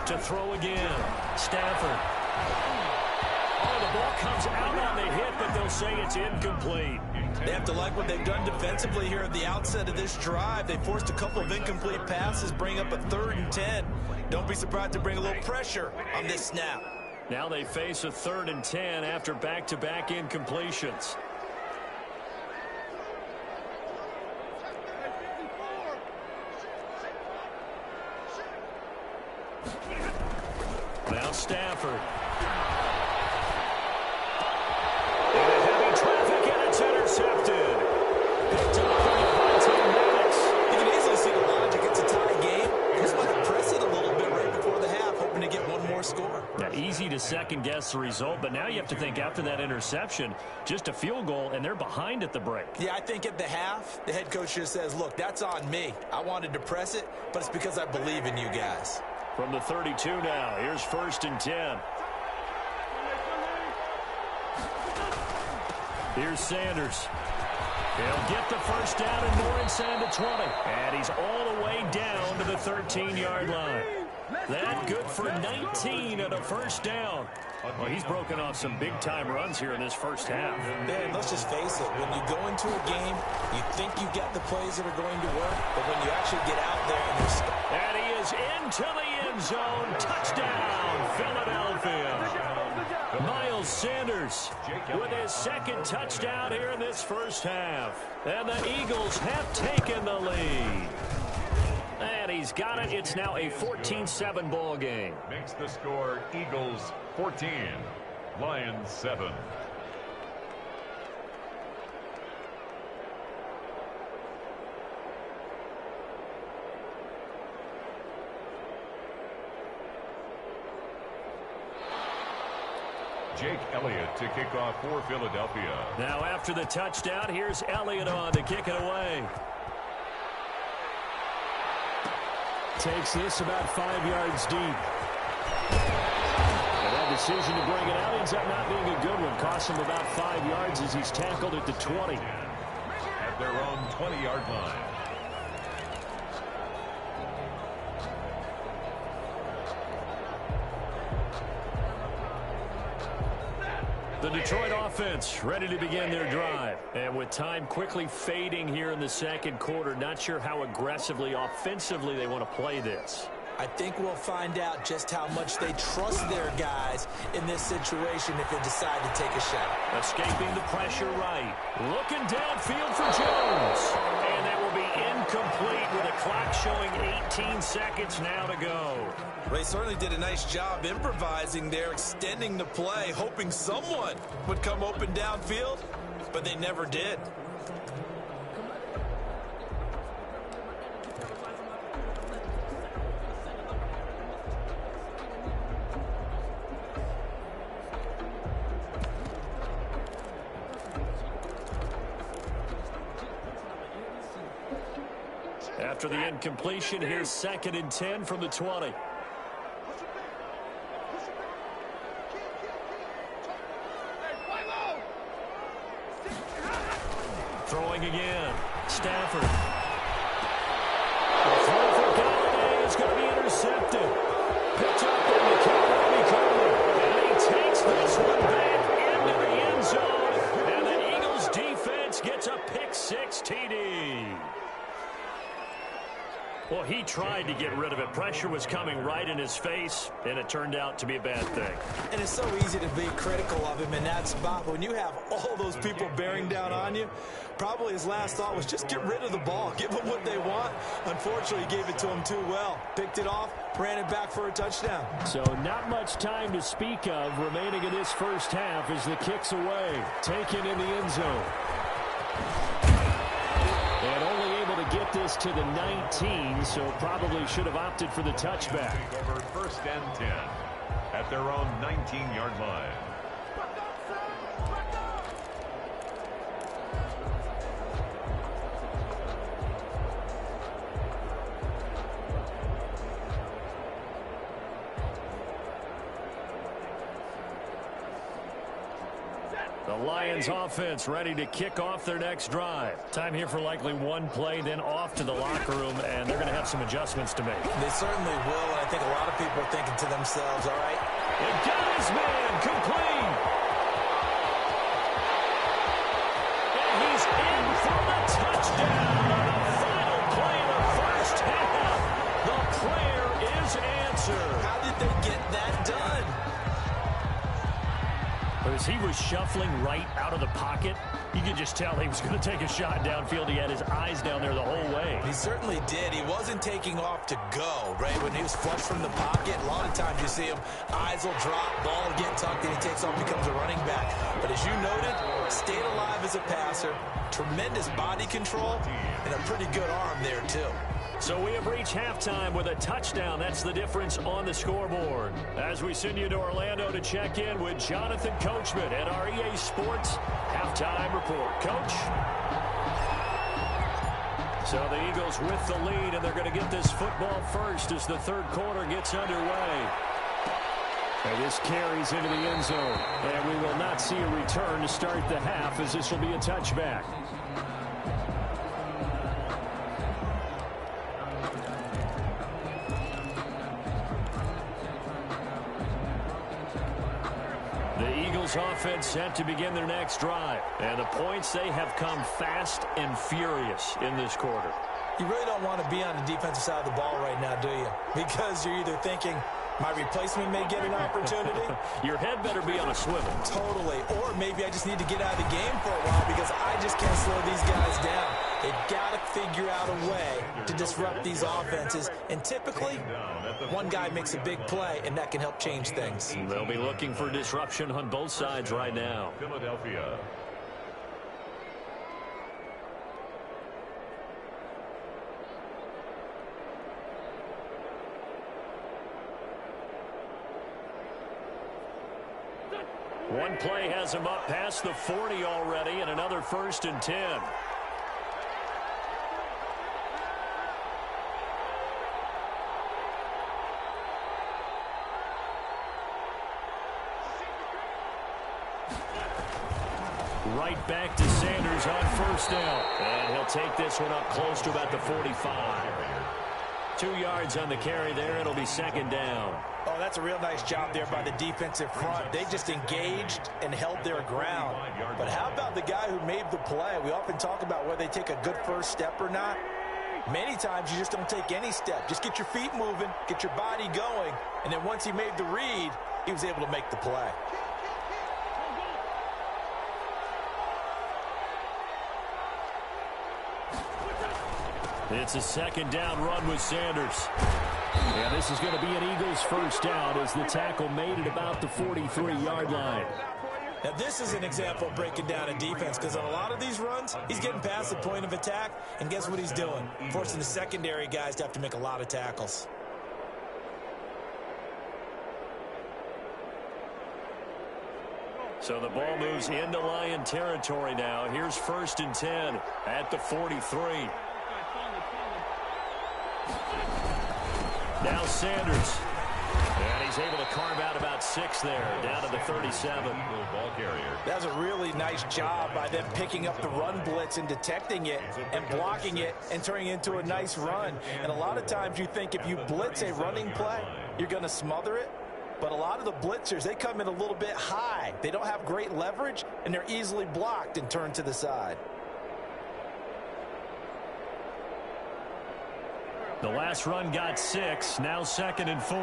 To throw again. Stafford. Oh, the ball comes out on the hit, but they'll say it's incomplete. They have to like what they've done defensively here at the outset of this drive. They forced a couple of incomplete passes, bring up a 3rd and 10. Don't be surprised to bring a little pressure on this snap. Now they face a 3rd and 10 after back-to-back incompletions. Now Stafford. Into heavy traffic, and it's intercepted. Picked up by Tim Maddox. You can easily see the logic. It's a tie game. They just want to press it a little bit right before the half, hoping to get one more score. Now, easy to second-guess the result, but now you have to think after that interception, just a field goal, and they're behind at the break. Yeah, I think at the half, the head coach just says, look, that's on me. I wanted to press it, but it's because I believe in you guys. From the 32 now, here's 1st and 10. Here's Sanders. He'll get the 1st down and more inside the 20. And he's all the way down to the 13-yard line. That good for 19 at a 1st down. Well, he's broken off some big-time runs here in this 1st half. Man, let's just face it. When you go into a game, you think you get the plays that are going to work, but when you actually get out there and you're stuck. And he is into the end zone. Touchdown, Philadelphia. Miles Sanders with his 2nd touchdown here in this 1st half. And the Eagles have taken the lead. And he's got it. It's now a 14-7 ball game. Makes the score Eagles 14, Lions 7. Jake Elliott to kick off for Philadelphia. Now after the touchdown, here's Elliott on to kick it away. Takes this about 5 yards deep. And that decision to bring it out ends up not being a good one. Costs him about 5 yards as he's tackled at the 20. At their own 20-yard line. The Detroit offense ready to begin their drive. And with time quickly fading here in the second quarter, not sure how aggressively, offensively they want to play this. I think we'll find out just how much they trust their guys in this situation if they decide to take a shot. Escaping the pressure right. Looking downfield for Jones. And that will be incomplete with a clock showing 18 seconds now to go. They certainly did a nice job improvising there, extending the play, hoping someone would come open downfield, but they never did. After the incompletion, here's 2nd and 10 from the 20. Throwing again. Stafford. The throw for Galladay is going to be intercepted. Picked up in the Carolina corner. And he takes this one back into the end zone. And the Eagles defense gets a pick-6 TD. Well, he tried to get rid of it. Pressure was coming right in his face, and it turned out to be a bad thing. And it's so easy to be critical of him in that spot. When you have all those people bearing down on you, probably his last thought was just get rid of the ball. Give them what they want. Unfortunately, he gave it to them too well. Picked it off, ran it back for a touchdown. So not much time to speak of remaining in this first half as the kick's away. Taken in the end zone. And only able to get this to the 19, so probably should have opted for the touchback. Over 1st and 10 at their own 19-yard line. The Lions offense ready to kick off their next drive. Time here for likely one play, then off to the locker room, and they're going to have some adjustments to make. They certainly will, and I think a lot of people are thinking to themselves, all right. It got his man complete. And he's in for the touchdown. The final play of the first half. The prayer is answered. How did they get that done? As he was shuffling right out of the pocket, you could just tell he was going to take a shot downfield. He had his eyes down there the whole way. He certainly did. He wasn't taking off to go, right? When he was flush from the pocket, a lot of times you see him, eyes will drop, ball will get tucked, and he takes off, becomes a running back. But as you noted, stayed alive as a passer, tremendous body control, and a pretty good arm there, too. So we have reached halftime with a touchdown. That's the difference on the scoreboard. As we send you to Orlando to check in with Jonathan Coachman at our EA Sports Halftime Report. Coach? So the Eagles with the lead, and they're going to get this football first as the third quarter gets underway. And this carries into the end zone. And we will not see a return to start the half as this will be a touchback. Offense set to begin their next drive. And the points, they have come fast and furious in this quarter. You really don't want to be on the defensive side of the ball right now, do you? Because you're either thinking, my replacement may get an opportunity. Your head better be on a swivel. Totally. Or maybe I just need to get out of the game for a while because I just can't slow these guys down. They've got to figure out a way to disrupt these offenses. And typically, one guy makes a big play, and that can help change things. They'll be looking for disruption on both sides right now. Philadelphia. One play has him up past the 40 already, and another 1st and 10. Right back to Sanders on 1st down. And he'll take this one up close to about the 45. 2 yards on the carry there. It'll be 2nd down. Oh, that's a real nice job there by the defensive front. They just engaged and held their ground. But how about the guy who made the play? We often talk about whether they take a good first step or not. Many times you just don't take any step. Just get your feet moving, get your body going, and then once he made the read, he was able to make the play. It's a 2nd down run with Sanders. And this is going to be an Eagles 1st down as the tackle made it about the 43-yard line. Now, this is an example of breaking down a defense because on a lot of these runs, he's getting past the point of attack, and guess what he's doing? Forcing the secondary guys to have to make a lot of tackles. So the ball moves into Lion territory now. Here's 1st and 10 at the 43. Now Sanders. And he's able to carve out about 6 there, down to the 37. Ball carrier. That was a really nice job by them picking up the run blitz and detecting it and blocking it and turning it into a nice run. And a lot of times you think if you blitz a running play, you're going to smother it. But a lot of the blitzers, they come in a little bit high. They don't have great leverage, and they're easily blocked and turned to the side. The last run got 6, now 2nd and 4.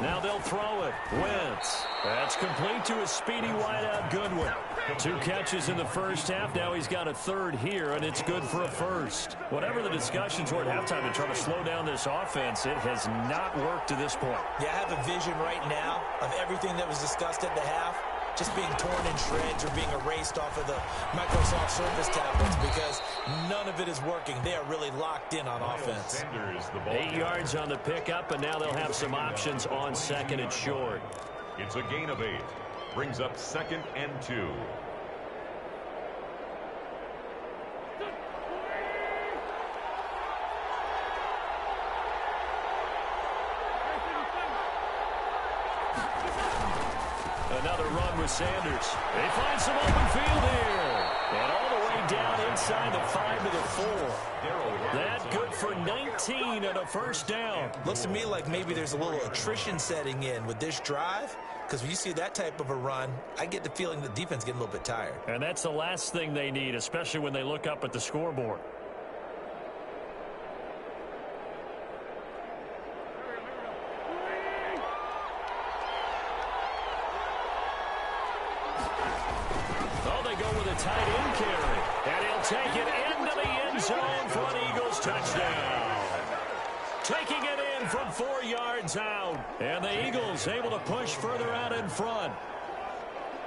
Now they'll throw it. Wentz. That's complete to a speedy wideout Goodwin. 2 catches in the first half. Now he's got a 3rd here, and it's good for a 1st. Whatever the discussions were at halftime to try to slow down this offense, it has not worked to this point. Yeah, I have a vision right now of everything that was discussed at the half just being torn in shreds or being erased off of the Microsoft Surface tablets because none of it is working. They are really locked in on offense. 8 yards on the pickup, and now they'll have some options on 2nd and short. It's a gain of 8. Brings up 2nd and 2. Another run with Sanders. They find some open field here. And all the way down inside the 5 to the 4. That good for 19 and a 1st down. Looks to me like maybe there's a little attrition setting in with this drive. Because when you see that type of a run, I get the feeling the defense getting a little bit tired. And that's the last thing they need, especially when they look up at the scoreboard. Tight end carry, and he'll take it into the end zone for an Eagles touchdown. Taking it in from 4 yards out, and the Eagles able to push further out in front.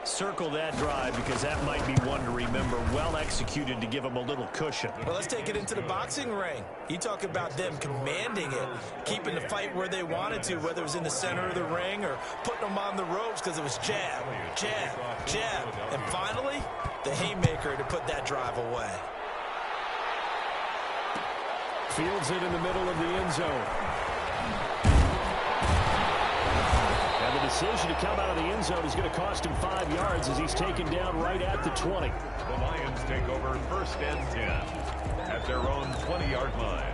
Circle that drive because that might be one to remember. Well executed to give them a little cushion. Well, let's take it into the boxing ring. You talk about them commanding it, keeping the fight where they wanted to, whether it was in the center of the ring or putting them on the ropes because it was jab, jab, jab. And finally, the haymaker to put that drive away. Fields it in the middle of the end zone. And the decision to come out of the end zone is going to cost him 5 yards as he's taken down right at the 20. The Lions take over 1st and 10 at their own 20-yard line.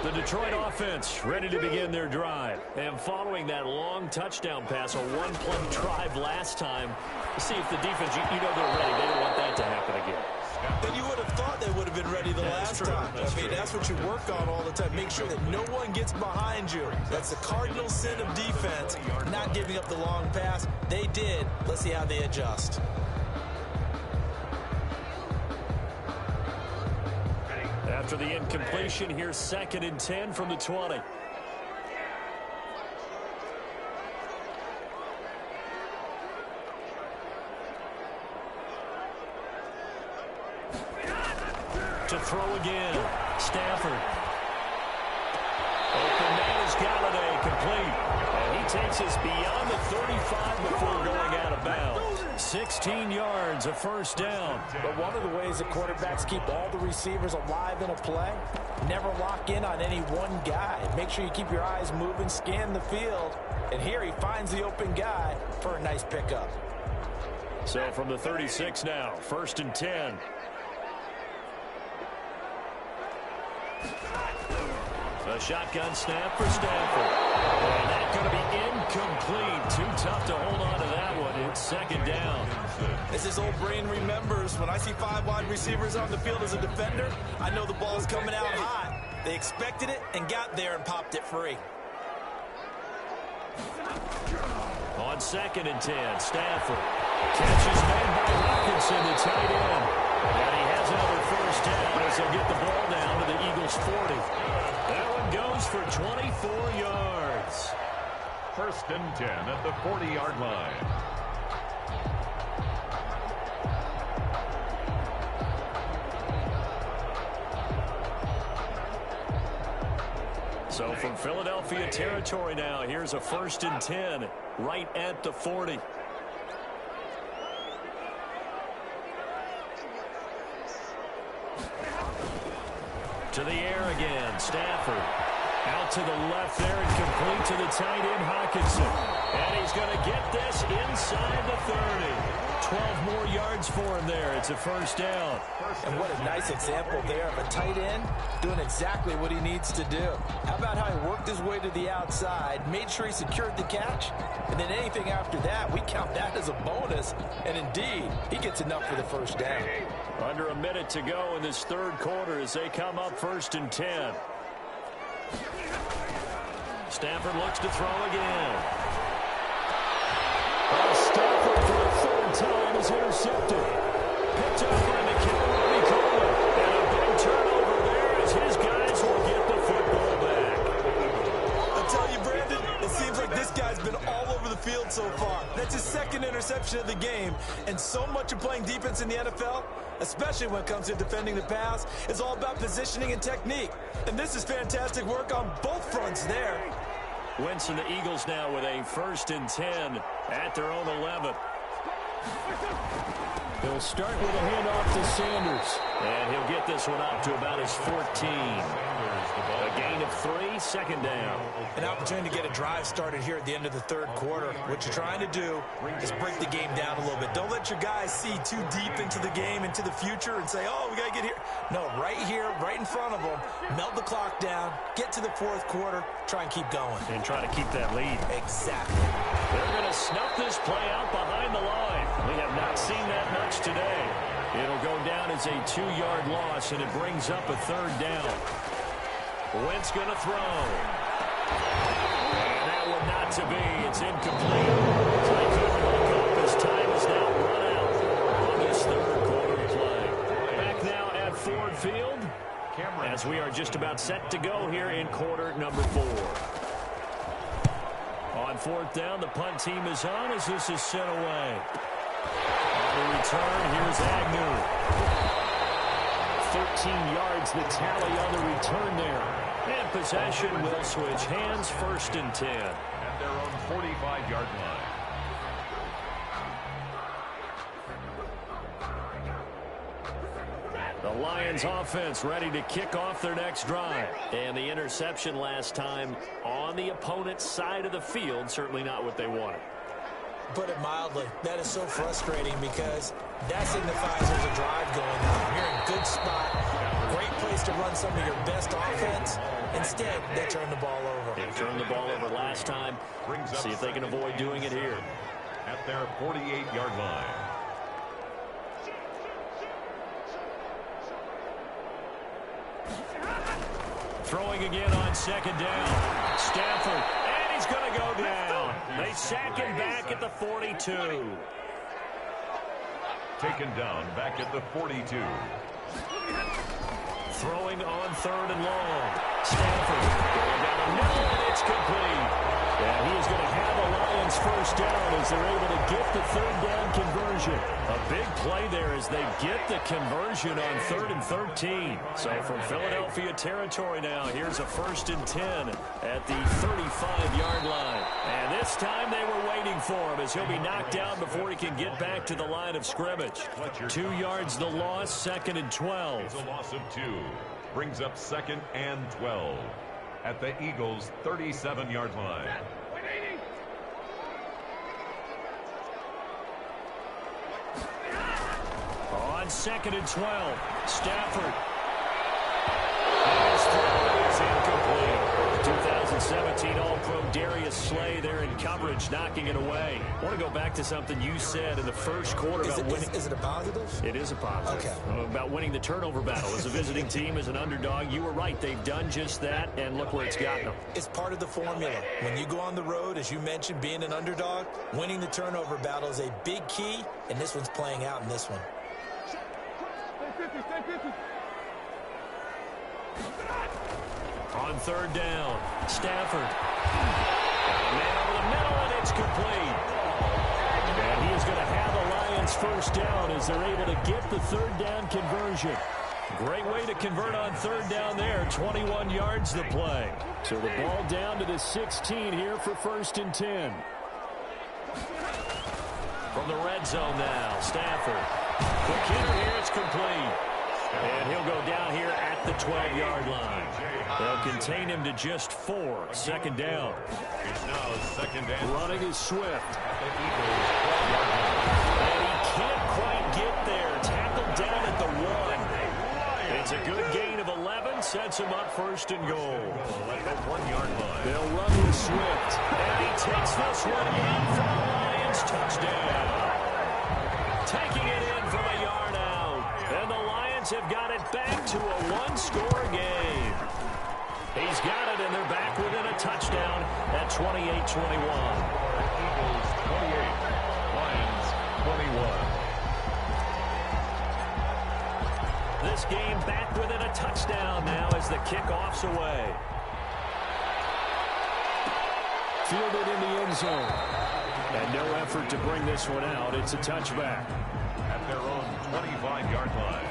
The Detroit offense ready to begin their drive. And following that long touchdown pass, a one-play drive last time, see if the defense, you know they're ready. They don't want that to happen again. Then you would have thought they would have been ready the last time. I mean, that's what you work on all the time. Make sure that no one gets behind you. That's the cardinal sin of defense, not giving up the long pass. They did. Let's see how they adjust. After the incompletion, here's 2nd and 10 from the 20. To throw again. Stafford. Open man is Galladay, complete. And he takes us beyond the 35 before going out of bounds. 16 yards, a first down. But one of the ways that quarterbacks keep all the receivers alive in a play, never lock in on any one guy. Make sure you keep your eyes moving, scan the field. And here he finds the open guy for a nice pickup. So from the 36 now, 1st and 10. A shotgun snap for Stafford. And that's going to be incomplete. Too tough to hold on to that one. It's 2nd down. As his old brain remembers, when I see 5 wide receivers on the field as a defender, I know the ball's coming out hot. They expected it and got there and popped it free. On 2nd and 10, Stafford catches made by Hawkinson, the tight end. And he has another first down as he'll get the ball down to the Eagles' 40. That one goes for 24 yards. 1st and 10 at the 40-yard line. So from Philadelphia territory now, here's a 1st and 10 right at the 40. To the air again, Stafford. Out to the left there and complete to the tight end, Hawkinson. And he's going to get this inside the 30. 12 more yards for him there. It's a 1st down. And what a nice example there of a tight end doing exactly what he needs to do. How about how he worked his way to the outside, made sure he secured the catch, and then anything after that, we count that as a bonus. And indeed, he gets enough for the 1st down. Under a minute to go in this 3rd quarter as they come up 1st and 10. Stafford looks to throw again. Stafford for the 3rd time is intercepted. Picked up by McKinnon. And a big turnover there as his guys will get the football back. I tell you, Brandon, it seems like this guy's been all over the field so far. That's his 2nd interception of the game. And so much of playing defense in the NFL, especially when it comes to defending the pass, is all about positioning and technique. And this is fantastic work on both fronts there. Wentz and the Eagles now with a 1st and 10 at their own 11. He'll start with a handoff to Sanders. And he'll get this one up to about his 14. A gain of 3, 2nd down. An opportunity to get a drive started here at the end of the 3rd quarter. What you're trying to do is break the game down a little bit. Don't let your guys see too deep into the game, into the future, and say, oh, we got to get here. No, right here, right in front of them, melt the clock down, get to the 4th quarter, try and keep going. And try to keep that lead. Exactly. They're going to snuff this play out behind the line. We have not seen that much today. It'll go down as a 2-yard loss, and it brings up a 3rd down. Wentz going to throw. And that one not to be. It's incomplete. His time is now run out on this 3rd quarter play. Back now at Ford Field as we are just about set to go here in quarter number 4. On 4th down, the punt team is on as this is sent away. On the return, here's Agnew. 13 yards the tally on the return there. And possession will switch hands, 1st and 10. At their own 45-yard line. The Lions offense ready to kick off their next drive. And the interception last time on the opponent's side of the field, certainly not what they wanted. Put it mildly, that is so frustrating because that signifies there's a drive going on. You're in a good spot, great place to run some of your best offense. Instead, they turn the ball over. They turned the ball over last time. See if they can avoid doing it here. At their 48-yard line. Throwing again on 2nd down. Stafford, and he's going to go down. They sack him back at the 42. Taken down back at the 42. Throwing on 3rd and long. Stafford going down the middle, and it's complete. And he is going to have a Lions first down as they're able to get the third down conversion. A big play there as they get the conversion on 3rd and 13. So from Philadelphia territory now, here's a 1st and 10 at the 35-yard line. And this time they were waiting for him as he'll be knocked down before he can get back to the line of scrimmage. 2 yards the loss, 2nd and 12. It's a loss of 2. Brings up 2nd and 12 at the Eagles' 37-yard line. On 2nd and 12, Stafford. His throw is incomplete. 2017 All-Pro Darius Slay there in coverage, knocking it away. I want to go back to something you said in the first quarter about winning. Is it a positive? It is a positive. Okay. About winning the turnover battle as a visiting team, as an underdog. You were right. They've done just that, and look where it's gotten them. It's part of the formula. When you go on the road, as you mentioned, being an underdog, winning the turnover battle is a big key, and this one's playing out in this one. On 3rd down, Stafford. Man over the middle, and it's complete. And he is going to have a Lions first down as they're able to get the 3rd down conversion. Great way to convert on 3rd down there. 21 yards the play. So the ball down to the 16 here for 1st and 10. From the red zone now, Stafford. The kicker here, it's complete. And he'll go down here at the 12-yard line. They'll contain him to just 4. 2nd down. It's now 2nd and running is Swift. the Eagles' 12-yard line. And he can't quite get there. Tackled down at the 1. It's a good gain of 11. Sets him up 1st and goal. At the 1-yard line. They'll run with Swift. And he takes this one in for the Lions touchdown. Taking it in from a yard out. And the Lions have got it back to a 1-score game. He's got it, and they're back within a touchdown at 28-21. Eagles 28, Lions 21. This game back within a touchdown now as the kickoff's away. Fielded in the end zone. And no effort to bring this one out. It's a touchback. At their own 25-yard line.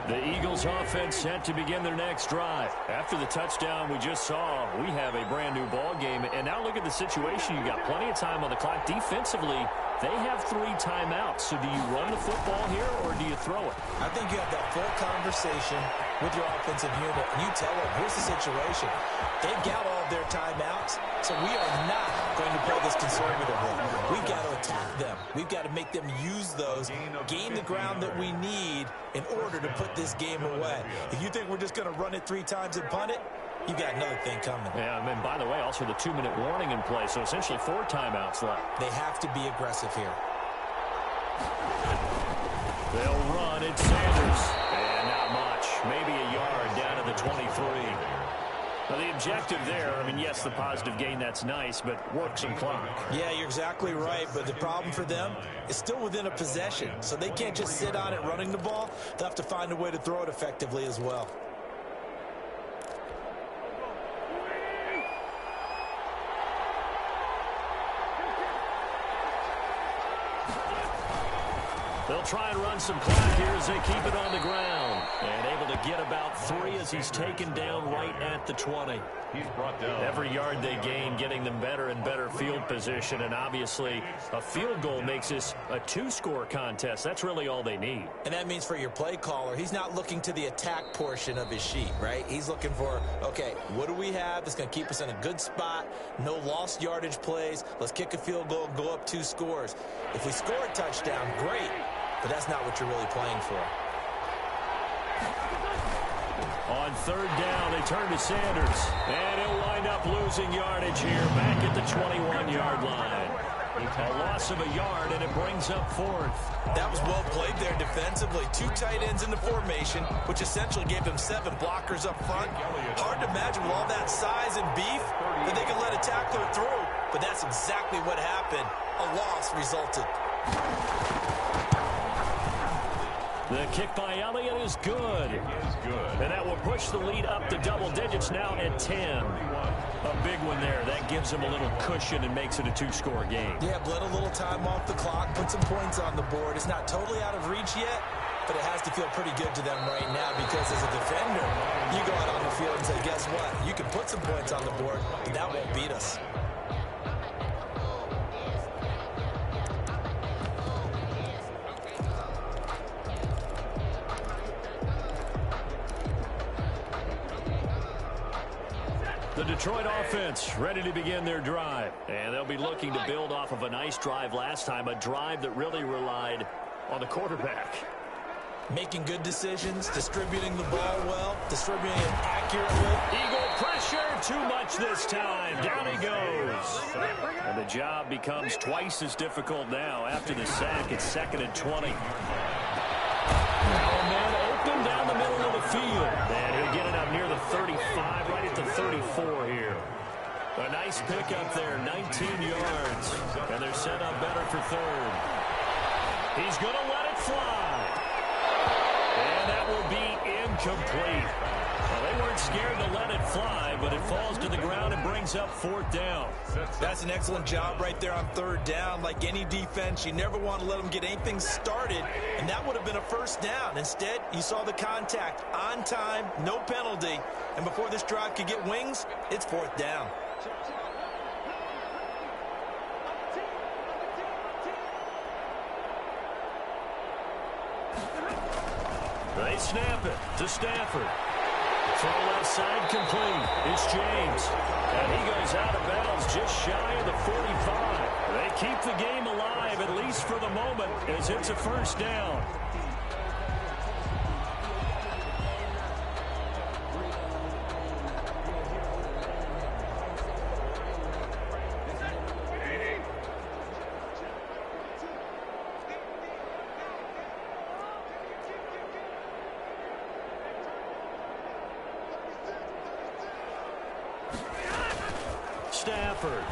The Eagles offense set to begin their next drive. After the touchdown we just saw, we have a brand new ball game. And now look at the situation. You got plenty of time on the clock. Defensively, they have 3 timeouts. So do you run the football here or do you throw it? I think you have that full conversation with your offensive unit, and you tell them, here's the situation. They've got all of their timeouts, so we are not going to play this conservatively. We've got to attack them. We've got to make them use those, gain the ground that we need in order to put this game away. If you think we're just going to run it 3 times and punt it, you got another thing coming. Yeah, and by the way, also the 2-minute warning in play, so essentially 4 timeouts left. They have to be aggressive here. They'll run. It's Sanders. And not much. Maybe a yard down to the 23. Now, the objective there, I mean, yes, the positive gain, that's nice, but work some clock. Yeah, you're exactly right, but the problem for them is still within a possession, so they can't just sit on it running the ball. They'll have to find a way to throw it effectively as well. They'll try and run some clock here as they keep it on the ground. And able to get about 3 as he's taken down right at the 20. He's brought down. Every yard they gain, getting them better and better field position. And obviously, a field goal makes this a 2-score contest. That's really all they need. And that means for your play caller, he's not looking to the attack portion of his sheet, right? He's looking for, okay, what do we have that's going to keep us in a good spot? No lost yardage plays. Let's kick a field goal and go up 2 scores. If we score a touchdown, great. But that's not what you're really playing for. On 3rd down, they turn to Sanders. And he'll wind up losing yardage here back at the 21-yard line. A loss of a yard, and it brings up 4th. That was well played there defensively. 2 tight ends in the formation, which essentially gave them 7 blockers up front. Hard to imagine with all that size and beef that they could let a tackler through. But that's exactly what happened. A loss resulted. The kick by Elliott is good. And that will push the lead up to double digits now at 10. A big one there. That gives them a little cushion and makes it a two-score game. Yeah, bled a little time off the clock, put some points on the board. It's not totally out of reach yet, but it has to feel pretty good to them right now because as a defender, you go out on the field and say, guess what? You can put some points on the board, but that won't beat us. The Detroit offense ready to begin their drive. And they'll be looking to build off of a nice drive last time, a drive that really relied on the quarterback. Making good decisions, distributing the ball well, distributing it accurately. Eagle pressure, too much this time. Down he goes. And the job becomes twice as difficult now. After the sack, it's 2nd and 20. Now a man open down the middle of the field. And he'll get it up near the 35, right at the 34 here. A nice pickup there, 19 yards. And they're set up better for third. He's going to let it fly. And that will be incomplete. Well, they weren't scared to let it fly, but it falls to the ground and brings up 4th down. That's an excellent job right there on 3rd down. Like any defense, you never want to let them get anything started, and that would have been a 1st down. Instead, you saw the contact on time, no penalty, and before this drive could get wings, it's 4th down. They snap it to Stafford. Throw left side complete. It's James. And he goes out of bounds just shy of the 45. They keep the game alive, at least for the moment, as it's a 1st down. Stafford.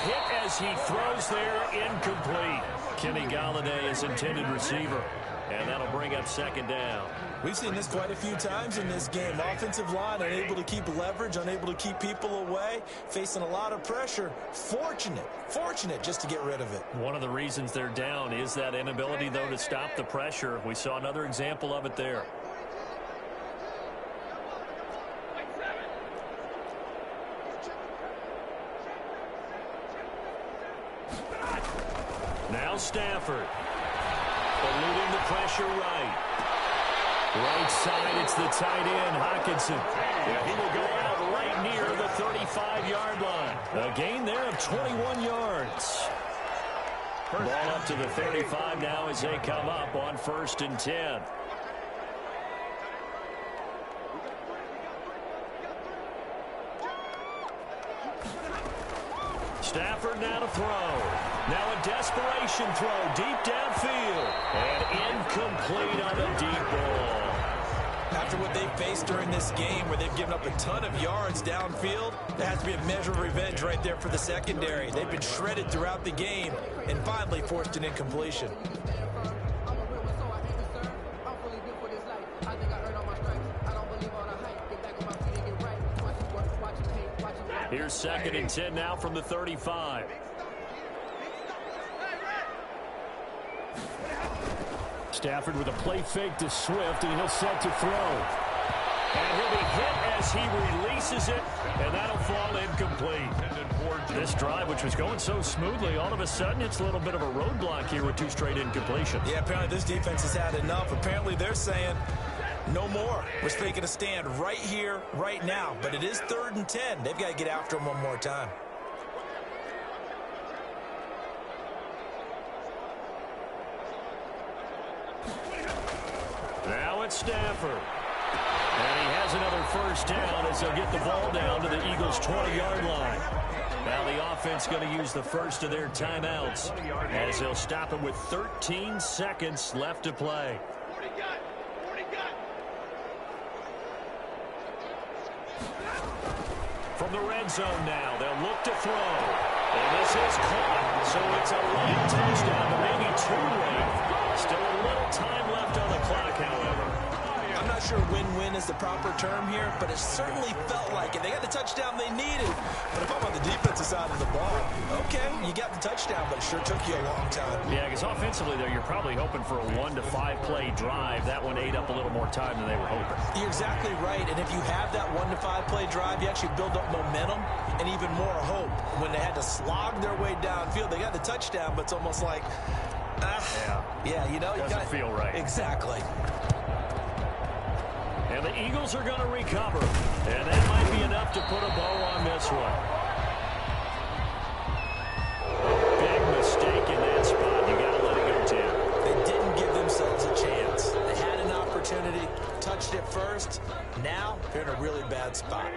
Hit as he throws there, incomplete. Kenny Galladay is intended receiver, and that'll bring up 2nd down. We've seen this quite a few times in this game. Offensive line unable to keep leverage, unable to keep people away, facing a lot of pressure. Fortunate just to get rid of it. One of the reasons they're down is that inability, though, to stop the pressure. We saw another example of it there. Now Stafford. Eluding the pressure right. Right side, it's the tight end, Hockenson. Yeah, he will go out right near the 35-yard line. A gain there of 21 yards. Ball up to the 35 now as they come up on 1st and 10. Stafford now to throw. Now a desperation throw deep downfield. And incomplete on the deep ball. After what they faced during this game where they've given up a ton of yards downfield, there has to be a measure of revenge right there for the secondary. They've been shredded throughout the game and finally forced an incompletion. Here's 2nd and 10 now from the 35. Stafford with a play fake to Swift, and he'll set to throw. And he'll be hit as he releases it, and that'll fall incomplete. This drive, which was going so smoothly, all of a sudden it's a little bit of a roadblock here with 2 straight incompletions. Yeah, apparently this defense has had enough. Apparently they're saying no more. We're taking a stand right here, right now. But it is 3rd and 10. They've got to get after him one more time. Now it's Stafford. And he has another 1st down as they'll get the ball down to the Eagles' 20-yard line. Now the offense going to use the first of their timeouts as they'll stop it with 13 seconds left to play. From the red zone now, they'll look to throw. And this is caught, so it's a late touchdown, but maybe too late. Still a little time left on the clock, however. I'm not sure win-win is the proper term here, but it certainly felt like it. They got the touchdown they needed. But if I'm on the defensive side of the ball, okay, you got the touchdown, but it sure took you a long time. Yeah, because offensively, though, you're probably hoping for a 1 to 5 play drive. That one ate up a little more time than they were hoping. You're exactly right, and if you have that 1 to 5 play drive, you actually build up momentum and even more hope. When they had to slog their way downfield, they got the touchdown, but it's almost like, yeah, you know, doesn't feel right. Exactly. And the Eagles are going to recover. And that might be enough to put a bow on this one. Big mistake in that spot. You got to let it go, Tim. They didn't give themselves a chance. They had an opportunity, touched it first. Now they're in a really bad spot.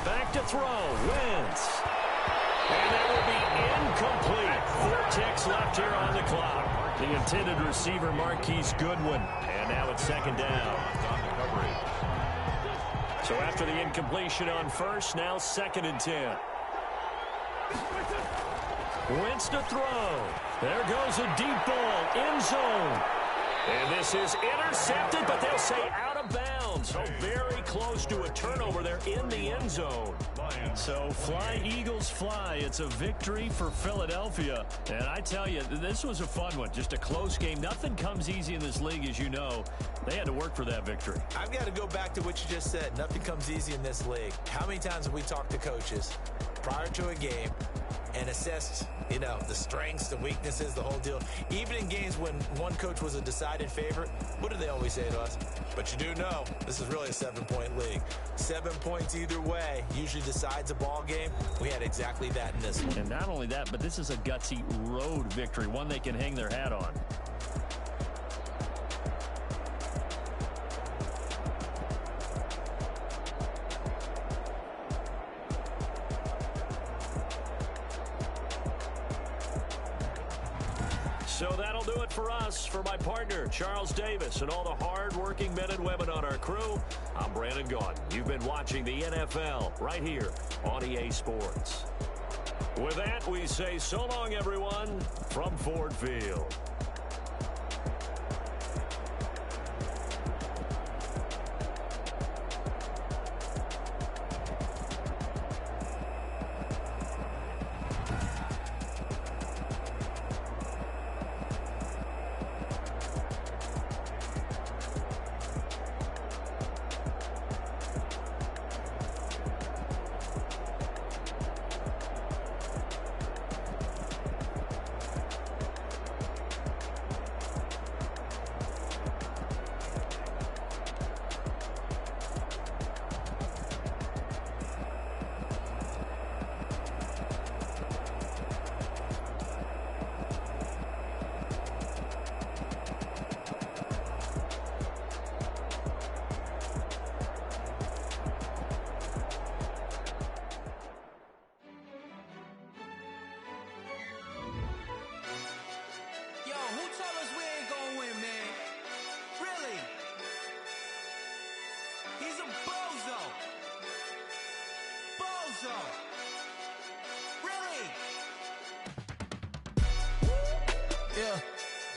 Back to throw. Wins. And that will be incomplete. 4 ticks left here on the clock. The intended receiver, Marquise Goodwin. And now it's second down. So after the incompletion on first, now 2nd and 10. Wentz to throw. There goes a deep ball. End zone. And this is intercepted, but they'll say out of bounds. So very close to a turnover there in the end zone. So fly, Eagles, fly. It's a victory for Philadelphia. And I tell you, this was a fun one. Just a close game. Nothing comes easy in this league, as you know. They had to work for that victory. I've got to go back to what you just said. Nothing comes easy in this league. How many times have we talked to coaches prior to a game and assessed, you know, the strengths, the weaknesses, the whole deal? Even in games when one coach was a decided favorite, what do they always say to us? But you do know, this is really a 7-point league. 7 points either way usually decides a ball game. We had exactly that in this one. And not only that, but this is a gutsy road victory, one they can hang their hat on. So that'll do it for us. For my partner, Charles Davis, and all the hard-working men and women on our crew, I'm Brandon Gaudin. You've been watching the NFL right here on EA Sports. With that, we say so long, everyone, from Ford Field.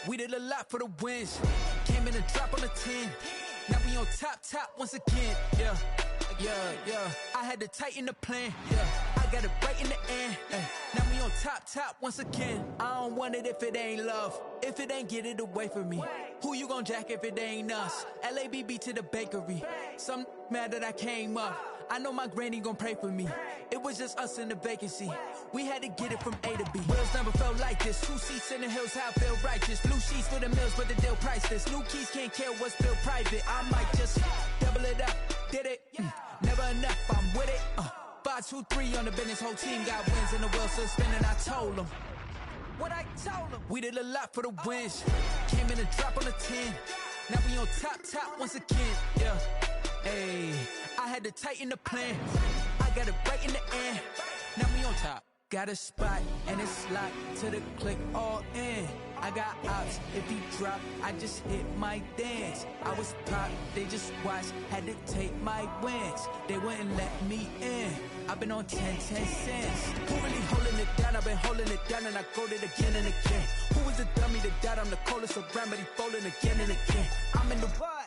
We did a lot for the wins. Came in and drop on the 10. Now we on top once again. Yeah. I had to tighten the plan. Yeah. I got it right in the end. Now we on top once again. I don't want it if it ain't love. If it ain't, get it away from me. Who you gon' jack if it ain't us? LABB to the bakery. Some mad that I came up. I know my granny gon' pray for me. It was just us in the vacancy. We had to get it from A to B. Wheels never felt like this. 2 seats in the hills, how I feel righteous. Blue sheets for the mills, but the deal priceless. New keys can't care what's still private. I might just double it up. Did it? Never enough, I'm with it. 5, 2, 3 on the business. Whole team got wins and the wheels still spinning. I told them what I told them. We did a lot for the wins. Came in and drop on the 10. Now we on top once again. Yeah. Hey, I had to tighten the plan. I got it right in the end. Now we on top. got a spot, and it's locked to the click all in. I got ops, if he drop, I just hit my dance. I was pop, they just watched, had to take my wins. They wouldn't let me in. I've been on 10 cents. Who really holding it down? I've been holding it down and I go it again and again. Who was the dummy that died? I'm the coldest around, but he falling again and again. I'm in the what?